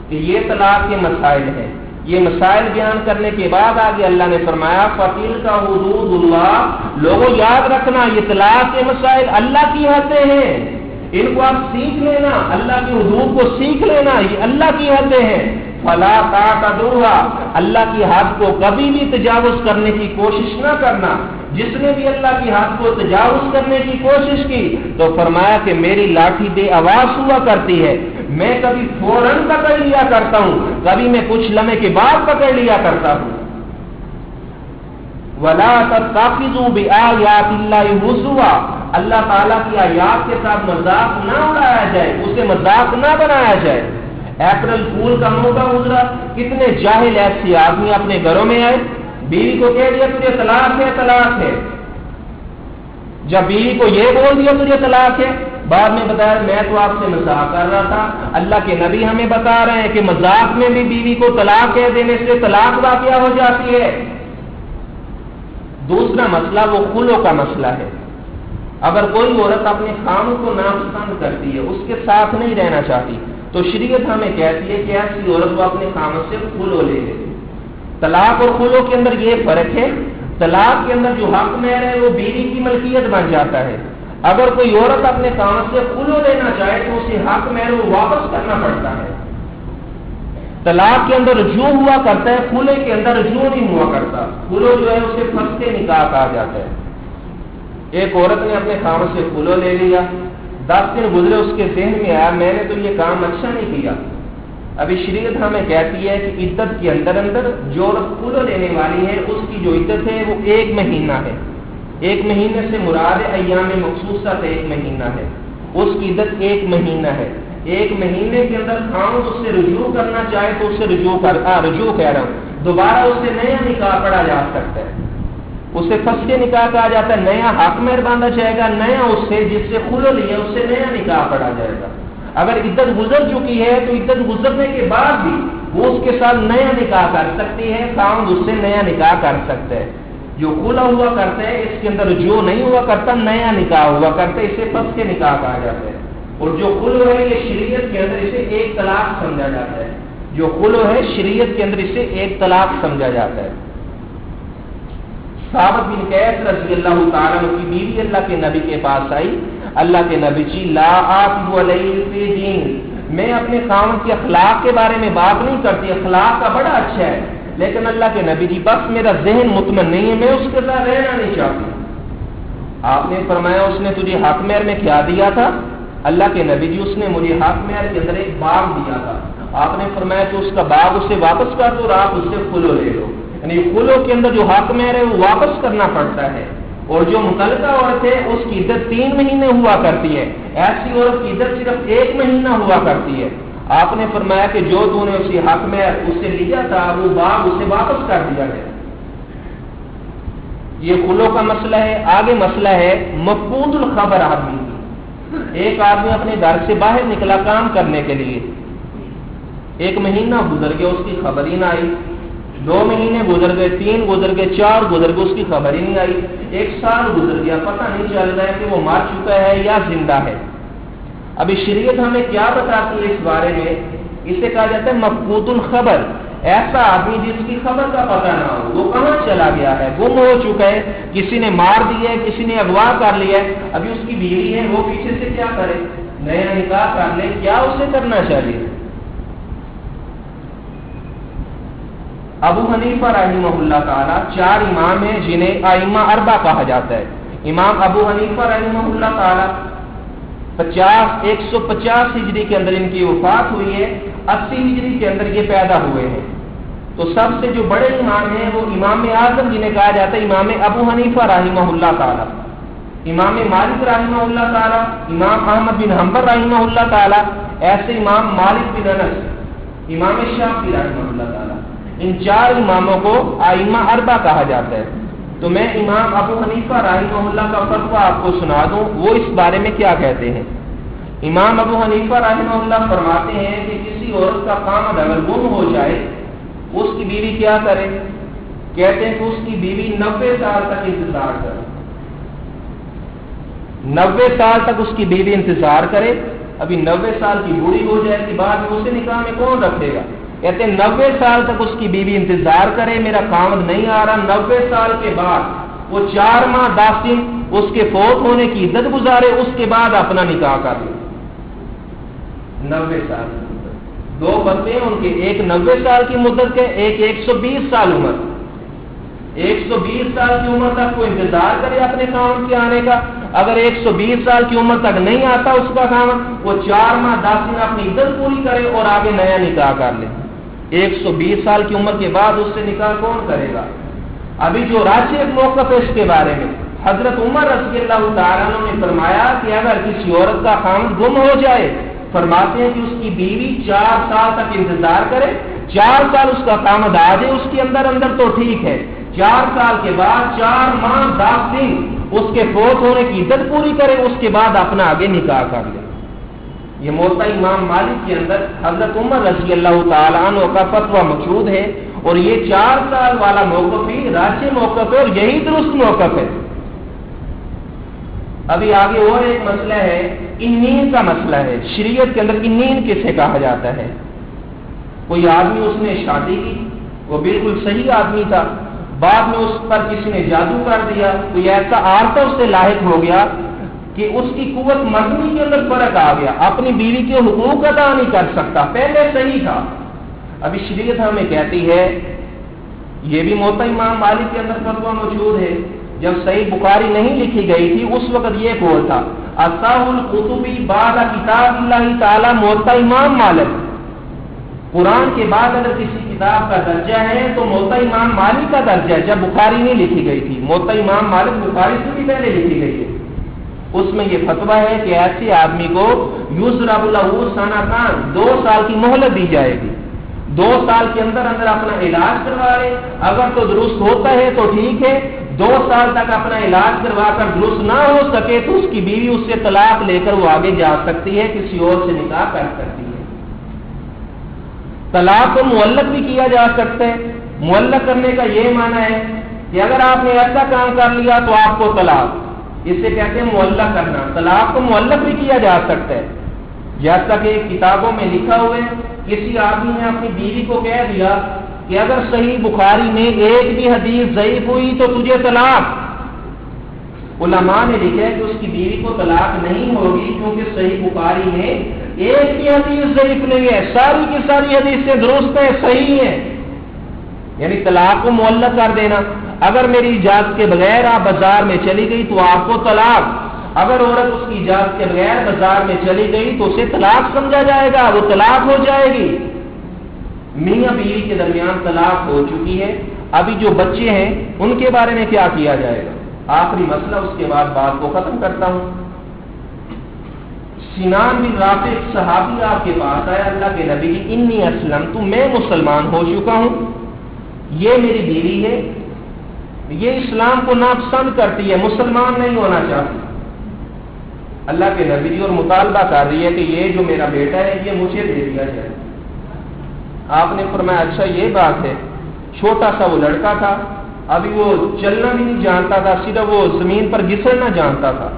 کہ یہ طلاق کے مسائل ہیں، یہ مسائل بیان کرنے کے بعد آگے اللہ نے فرمایا فَتِلْكَ حُدُودُ اللَّهِ، لوگوں یاد رکھنا یہ طلاق کے مسائل اللہ کی حدیں ہیں، ان کو آپ سیکھ لینا، اللہ کی حدود کو سیکھ لینا، یہ اللہ کی حدیں ہیں۔ فَلَا تَعْتَدُوهَا، اللہ کی حد کو کبھی بھی تجاوز کرنے کی کوشش نہ کرنا، جس نے بھی اللہ کی حد کو تجاوز کرنے کی کوشش کی تو فرمایا کہ میری لاٹھی بے آواز ہوا کرتی ہے، میں کبھی فوراً پکڑ لیا کرتا ہوں، کبھی میں کچھ لمحے کے بعد پکڑ لیا کرتا ہوں۔ وَلَا تَتَّخِذُوا بِآيَاتِ اللَّهِ هُزُوًا، اللہ تعالیٰ کی آیات کے ساتھ مذاق نہ اڑایا جائے، اسے مذاق نہ بنایا جائے۔ اپریل فول کا موقع گزرا، کتنے جاہل ایسے آدمی اپنے گھروں میں آئے، بیوی کو کہہ دیا تجھے طلاق ہے، طلاق ہے، جب بیوی کو یہ بول دیا تجھے طلاق ہے، بعد میں بتایا میں تو آپ سے مذاق کر رہا تھا، اللہ کے نبی ہمیں بتا رہے ہیں کہ مذاق میں بھی بیوی کو طلاق کہہ دینے سے طلاق واقع ہو جاتی ہے۔ دوسرا مسئلہ وہ خلو کا مسئلہ ہے، اگر کوئی عورت اپنے خاوند کو ناپسند کرتی ہے، اس کے ساتھ نہیں رہنا چاہتی، تو شریعت ہمیں کہتی ہے کہ ایسی عورت کو اپنے خاوند سے خلو لے لے۔ طلاق اور خلو کے اندر یہ فرق ہے، طلاق کے اندر جو حق مہر ہے وہ بیوی کی ملکیت بن جاتا ہے، اگر کوئی عورت اپنے خاوند سے خلو لینا چاہے تو اسے حق مہر وہ واپس کرنا پڑتا ہے۔ طلاق کے اندر رجوع ہوا کرتا ہے، خلے کے اندر رجوع نہیں ہوا کرتا، خلو جو ہے اسے فسخ نکاح کہا جاتا ہے۔ ایک عورت نے اپنے خاوند سے خلو لے لیا، 10 دن گزرے، اس کے ذہن میں آیا میں نے تو یہ کام اچھا نہیں کیا، ابھی شریعت ہمیں کہتی ہے کہ عدت کے اندر اندر جو عورت خلو لینے والی ہے اس کی جو عدت ہے وہ 1 مہینہ ہے، 1 مہینے سے مراد ایام مخصوصہ سے 1 مہینہ ہے، اس کی عدت 1 مہینہ ہے۔ 1 مہینے کے اندر خاوند اس سے رجوع کرنا چاہے تو اس سے رجوع کہہ رہا ہوں، دوبارہ اس سے نیا نکاح پڑھا جا سکتا ہے، اسے فسخ نکاح کہا جاتا ہے، نیا حق مہر باندھا جائے گا، نیا اس سے جس سے خلو لیا اس سے نیا نکاح پڑھا جائے گا۔ اگر عدت گزر چکی ہے تو عدت گزرنے کے بعد بھی وہ اس کے ساتھ نیا نکاح کر سکتی ہے، خاوند اس سے نیا نکاح کر سکتا ہے۔ جو خلا ہوا کرتا ہے اس کے اندر جو نہیں ہوا کرتا نیا نکاح ہوا کرتا ہے، اسے پس کے نکاح کہا جاتا ہے۔ اور جو خلو ہے یہ شریعت کے اندر اسے ایک طلاق سمجھا جاتا ہے، جو خلو ہے شریعت کے اندر اسے ایک طلاق سمجھا جاتا ہے۔ ثابت بن قیس رضی اللہ تعالیٰ عنہ کی بیوی اللہ کے نبی کے پاس آئی، اللہ کے نبی جی لا آتب علیہ فی دین، میں اپنے خاوند کے اخلاق کے بارے میں بات نہیں کرتی، اخلاق کا بڑا اچھا ہے، لیکن اللہ کے نبی جی بس میرا ذہن مطمئن نہیں ہے، میں اس کے ساتھ رہنا نہیں چاہتی۔ آپ نے فرمایا اس نے تجھے حق مہر میں کیا دیا تھا؟ اللہ کے نبی جی اس نے مجھے حق مہر کے اندر ایک باغ دیا تھا۔ آپ نے فرمایا کہ اس کا باغ اسے واپس کر دو اور آپ اس سے خلو لے لو، یعنی خلو کے اندر جو حق مہر ہے وہ واپس کرنا پڑتا ہے۔ اور جو متعلقہ عورت ہے اس کی عدت 3 مہینے ہوا کرتی ہے، ایسی عورت کی عدت صرف 1 مہینہ ہوا کرتی ہے۔ آپ نے فرمایا کہ جو تو نے اسی حق میں اس سے لیا تھا وہ باغ اسے واپس کر دیا گیا۔ یہ خلو کا مسئلہ ہے۔ آگے مسئلہ ہے مفقود الخبر آدمی کی۔ ایک آدمی اپنے گھر سے باہر نکلا کام کرنے کے لیے، 1 مہینہ گزر گیا اس کی خبر ہی نہ آئی، 2 مہینے گزر گئے، 3 گزر گئے، 4 گزر گئے، اس کی خبر ہی نہیں آئی، 1 سال گزر گیا، پتہ نہیں چل رہا ہے کہ وہ مر چکا ہے یا زندہ ہے۔ ابھی شریعت ہمیں کیا بتاتی ہے اس بارے میں؟ اسے کہا جاتا ہے مفقود الخبر، ایسا آدمی جس کی خبر کا پتہ نہ ہو، وہ کہاں چلا گیا ہے، گم ہو چکا ہے، کسی نے مار دیا ہے، کسی نے اغوا کر لیا ہے، ابھی اس کی بیوی ہے، وہ پیچھے سے کیا کرے؟ نیا نکاح کر لے، کیا اسے کرنا چاہیے؟ ابو حنیفہ رحمہ اللہ تعالی 4 امام ہیں جنہیں ائمہ اربع کہا جاتا ہے۔ امام ابو حنیفہ رحمہ اللہ تعالی 150 ہجری کے اندر ان کی وفات ہوئی ہے، 80 ہجری کے اندر یہ پیدا ہوئے ہیں۔ تو سب سے جو بڑے امام ہیں وہ امام اعظم جنہیں کہا جاتا ہے امام ابو حنیفہ رحمہ اللہ تعالی، امام مالک رحمہ اللہ تعالی، امام احمد بن حنبل رحمہ اللہ تعالی، ایسے امام مالک بن انس، امام شافعی رحمہ اللہ تعالی، ان 4 اماموں کو ائمہ اربع کہا جاتا ہے۔ تو میں امام ابو حنیفہ رحمہ اللہ کا فتویٰ آپ کو سنا دوں، وہ اس بارے میں کیا کہتے ہیں۔ امام ابو حنیفہ رحمہ اللہ فرماتے ہیں کہ کسی عورت کا خامد اگر گم ہو جائے اس کی بیوی کیا کرے؟ کہتے ہیں کہ اس کی بیوی 90 سال تک انتظار کرے، 90 سال تک اس کی بیوی انتظار کرے۔ ابھی 90 سال کی بوڑھی ہو جائے کے بعد اسے نکاح میں کون رکھے گا؟ کہتے ہیں 90 سال تک اس کی بیوی انتظار کرے، میرا خامد نہیں آ رہا، 90 سال کے بعد وہ 4 ماہ 10 دن اس کے فوت ہونے کی عدت گزارے، اس کے بعد اپنا نکاح کر لے۔ 90 سال 2 بندے ہیں ان کے، ایک 90 سال کی مدت کے، ایک 120 سال عمر، 120 سال کی عمر تک وہ انتظار کرے اپنے خامد کے آنے کا۔ اگر 120 سال کی عمر تک نہیں آتا اس کا خامد، وہ 4 ماہ 10 دن اپنی عدت پوری کرے اور آگے نیا نکاح کر لے۔ 120 سال کی عمر کے بعد اس سے نکاح کون کرے گا؟ ابھی جو راجح موقف ہے اس کے بارے میں حضرت عمر رضی اللہ تعالیٰ عنہ نے فرمایا کہ اگر کسی عورت کا خامد گم ہو جائے، فرماتے ہیں کہ اس کی بیوی 4 سال تک انتظار کرے، 4 سال اس کا خامد آ جائے اس کے اندر تو ٹھیک ہے، 4 سال کے بعد 4 ماہ 10 دن اس کے فوت ہونے کی عدت پوری کرے، اس کے بعد اپنا آگے نکاح کر لے۔ یہ موطا امام مالک کے اندر حضرت عمر رضی اللہ تعالیٰ عنہ کا فتویٰ موجود ہے، اور یہ 4 سال والا موقف ہی راجح موقف ہے اور یہی درست موقف ہے۔ ابھی آگے اور ایک مسئلہ ہے، انین کا مسئلہ ہے۔ شریعت کے اندر انین کسے کہا جاتا ہے؟ کوئی آدمی اس نے شادی کی، وہ بالکل صحیح آدمی تھا، بعد میں اس پر کسی نے جادو کر دیا، کوئی ایسا عارضہ اس سے لاحق ہو گیا کہ اس کی قوت مردمی کے اندر فرق آ گیا، اپنی بیوی کے حقوق ادا نہیں کر سکتا، پہلے صحیح تھا۔ ابھی شریعت ہمیں کہتی ہے، یہ بھی موطا امام مالک کے اندر فتویٰ موجود ہے، جب صحیح بخاری نہیں لکھی گئی تھی اس وقت یہ قول تھا، اصح الکتب بعد کتاب اللہ تعالی موطا امام مالک، قرآن کے بعد اگر کسی کتاب کا درجہ ہے تو موطا امام مالک کا درجہ ہے، جب بخاری نہیں لکھی گئی تھی۔ موطا امام مالک بخاری سے بھی پہلے لکھی گئی ہے، اس میں یہ فتویٰ ہے کہ ایسے آدمی کو یضرب لہ سنتان 2 سال کی مہلت دی جائے گی، 2 سال کے اندر اپنا علاج کروا لے، اگر تو درست ہوتا ہے تو ٹھیک ہے، 2 سال تک اپنا علاج کروا کر درست نہ ہو سکے تو اس کی بیوی اس سے طلاق لے کر وہ آگے جا سکتی ہے، کسی اور سے نکاح کر سکتی ہے۔ طلاق کو معلق بھی کیا جا سکتا ہے. معلق کرنے کا یہ معنی ہے کہ اگر آپ نے ایسا کام کر لیا تو آپ کو طلاق، اسے کہتے ہیں معلق کرنا. طلاق کو معلق بھی کیا جا سکتا ہے، جیسا کہ کتابوں میں لکھا ہوا ہے. کسی آدمی نے اپنی بیوی کو کہہ دیا کہ اگر صحیح بخاری میں ایک بھی حدیث ضعیف ہوئی تو تجھے طلاق. علماء نے لکھا ہے کہ اس کی بیوی کو طلاق نہیں ہوگی کیونکہ صحیح بخاری میں ایک بھی حدیث ضعیف نہیں ہے، ساری کی ساری حدیثیں درست ہیں، صحیح ہیں. یعنی طلاق کو معلق کر دینا. اگر میری اجازت کے بغیر آپ بازار میں چلی گئی تو آپ کو طلاق. اگر عورت اس کی اجازت کے بغیر بازار میں چلی گئی تو اسے طلاق سمجھا جائے گا، وہ طلاق ہو جائے گی. میاں بیوی کے درمیان طلاق ہو چکی ہے. ابھی جو بچے ہیں ان کے بارے میں کیا کیا جائے گا؟ آخری مسئلہ، اس کے بعد بات کو ختم کرتا ہوں. سنان بن رافع صحابی آپ کے پاس آیا، اللہ کے نبی کی انی اسلمت، میں مسلمان ہو چکا ہوں، یہ میری بیوی ہے، یہ اسلام کو ناپسند کرتی ہے، مسلمان نہیں ہونا چاہتی. اللہ کے نبی جی اور مطالبہ کر رہی ہے کہ یہ جو میرا بیٹا ہے یہ مجھے دے دیا جائے. آپ نے فرمایا اچھا یہ بات ہے. چھوٹا سا وہ لڑکا تھا، ابھی وہ چلنا بھی نہیں جانتا تھا، صرف وہ زمین پر گھسڑنا جانتا تھا.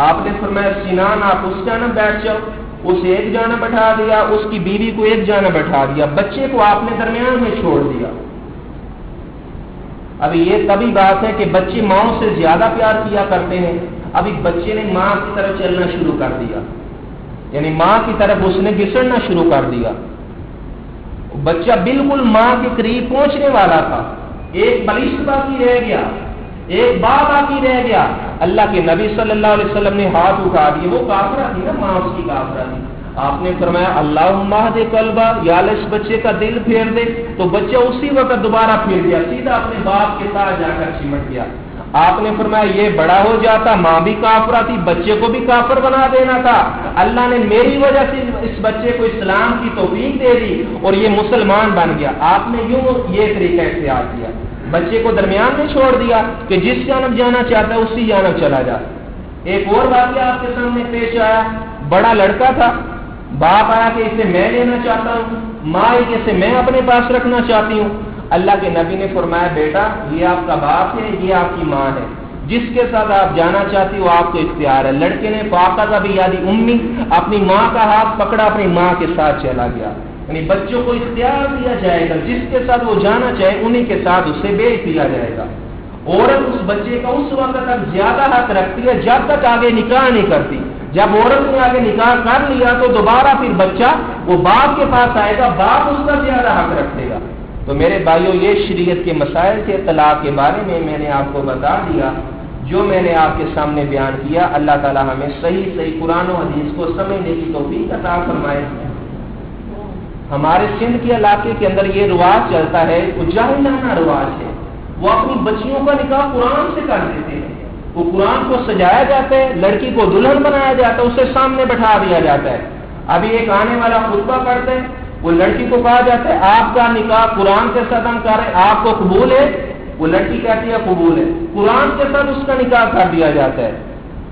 آپ نے فرمایا سنان آپ اس جانب بیٹھ جاؤ. اسے ایک جانب بٹھا دیا، اس کی بیوی کو ایک جانب بٹھا دیا، بچے کو آپ نے درمیان میں چھوڑ دیا. ابھی یہ تبھی بات ہے کہ بچے ماؤں سے زیادہ پیار کیا کرتے ہیں. ابھی بچے نے ماں کی طرف چلنا شروع کر دیا، یعنی ماں کی طرف اس نے گھسڑنا شروع کر دیا. بچہ بالکل ماں کے قریب پہنچنے والا تھا، ایک بلشت باقی رہ گیا، ایک باب باقی رہ گیا. اللہ کے نبی صلی اللہ علیہ وسلم نے ہاتھ اٹھا دیے. وہ کافرہ تھی نا، ماں اس کی کافرہ تھی. آپ نے فرمایا اللہم اہد قلبہ، یا اللہ اس بچے کا دل پھیر دے. تو بچہ اسی وقت دوبارہ پھیر گیا، سیدھا اپنے باپ کے ساتھ جا کر چمٹ گیا. آپ نے فرمایا یہ بڑا ہو جاتا، ماں بھی کافرہ تھی، بچے کو بھی کافر بنا دینا تھا. اللہ نے میری وجہ سے اس بچے کو اسلام کی توفیق دے دی اور یہ مسلمان بن گیا. آپ نے یوں یہ طریقہ اختیار کیا، بچے کو درمیان میں چھوڑ دیا کہ جس جانب جانا چاہتا ہے اسی جانب چلا جا. ایک اور واقعہ آپ کے سامنے پیش آیا. بڑا لڑکا تھا، باپ آیا کہ اسے میں لینا چاہتا ہوں، ماں کہ اسے میں اپنے پاس رکھنا چاہتی ہوں. اللہ کے نبی نے فرمایا بیٹا یہ آپ کا باپ ہے، یہ آپ کی ماں ہے، جس کے ساتھ آپ جانا چاہتی ہو آپ کو اختیار ہے. لڑکے نے فاقد بیادی امی، اپنی ماں کا ہاتھ پکڑا، اپنی ماں کے ساتھ چلا گیا. یعنی بچوں کو اختیار دیا جائے گا، جس کے ساتھ وہ جانا چاہے انہی کے ساتھ اسے بھیج دیا جائے گا. عورت اس بچے کا اس وقت تک زیادہ حق رکھتی ہے جب تک آگے نکاح نہیں کرتی. جب عورت نے آگے نکاح کر لیا تو دوبارہ پھر بچہ وہ باپ کے پاس آئے گا، باپ اس کا زیادہ حق رکھے گا. تو میرے بھائیوں یہ شریعت کے مسائل تھے. طلاق کے بارے میں نے آپ کو بتا دیا. جو میں نے آپ کے سامنے بیان کیا، اللہ تعالی ہمیں صحیح قرآن و حدیث کو سمجھنے کی توفیق عطا فرمائے. ہمارے سندھ کے علاقے کے اندر یہ رواج چلتا ہے، وہ جاہلانہ رواج ہے. وہ اپنی بچیوں کا نکاح قرآن سے کر دیتے ہیں. وہ قرآن کو سجایا جاتا ہے، لڑکی کو دلہن بنایا جاتا ہے، اسے سامنے بٹھا دیا جاتا ہے. ابھی ایک آنے والا خطبہ پڑھتے ہیں، وہ لڑکی کو کہا جاتا ہے آپ کا نکاح قرآن کے ساتھ ہم کر رہے ہیں، آپ کو قبول ہے؟ وہ لڑکی کہتی ہے قبول ہے. قرآن کے ساتھ اس کا نکاح کر دیا جاتا ہے.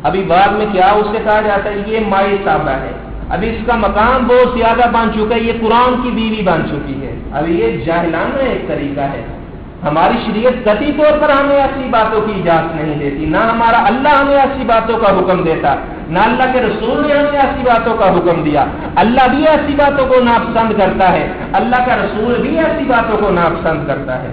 ابھی بعد میں کیا اس سے کہا جاتا ہے یہ مائی صاحبہ ہے، ابھی اس کا مقام بہت زیادہ بن چکا ہے، یہ قرآن کی بیوی بن چکی ہے. ابھی یہ جاہلانہ ایک طریقہ ہے. ہماری شریعت قطعی طور پر ہمیں ایسی باتوں کی اجازت نہیں دیتی، نہ ہمارا اللہ ہمیں ایسی باتوں کا حکم دیتا، نہ اللہ کے رسول نے ہمیں ایسی باتوں کا حکم دیا. اللہ بھی ایسی باتوں کو ناپسند کرتا ہے، اللہ کا رسول بھی ایسی باتوں کو ناپسند کرتا ہے.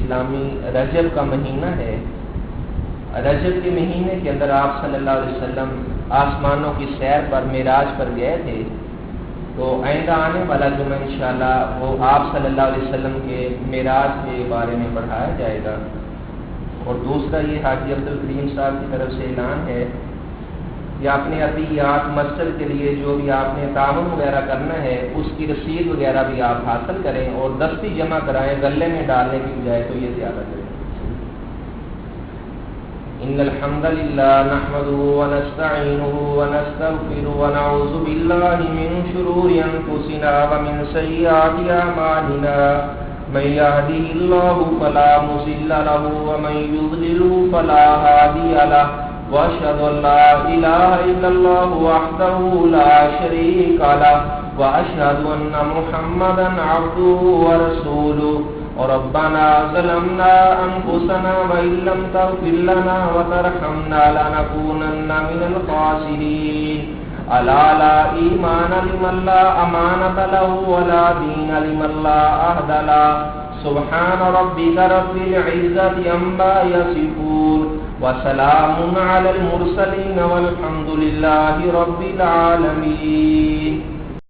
اسلامی رجب کا مہینہ ہے، رجب کے مہینے کے اندر آپ صلی اللہ علیہ وسلم آسمانوں کی سیر پر معراج پر گئے تھے، تو آئندہ آنے والا جمعہ انشاءاللہ وہ آپ صلی اللہ علیہ وسلم کے معراج کے بارے میں پڑھایا جائے گا۔ اور دوسرا یہ حاجی عبدالکریم صاحب کی طرف سے اعلان ہے کہ اپنے عطیات مسجد کے لیے جو بھی آپ نے تعاون وغیرہ کرنا ہے اس کی رسید وغیرہ بھی آپ حاصل کریں اور دستی جمع کرائیں، گلے میں ڈالنے کی بجائے تو یہ زیادہ کریں۔ ان الحمد للہ نحمده ونستعینه ونستغفره ونعوذ باللہ من شرور انفسنا ومن سیئات اعمالنا، من يهده الله فلا مضل له ومن يضلل فلا هادي له، واشهد ان لا اله الا الله وحده لا شريك له، واشهد ان محمدا عبده ورسوله۔ ربنا ظلمنا انفسنا وان لم تغفر لنا وترحمنا لنكونن من الخاسرين۔ الا لا ایمان لمن لا امانۃ له ولا دین لمن لا عہد له، سبحان ربک رب العزة عما یصفون وسلام علی المرسلین والحمد للہ رب العالمین۔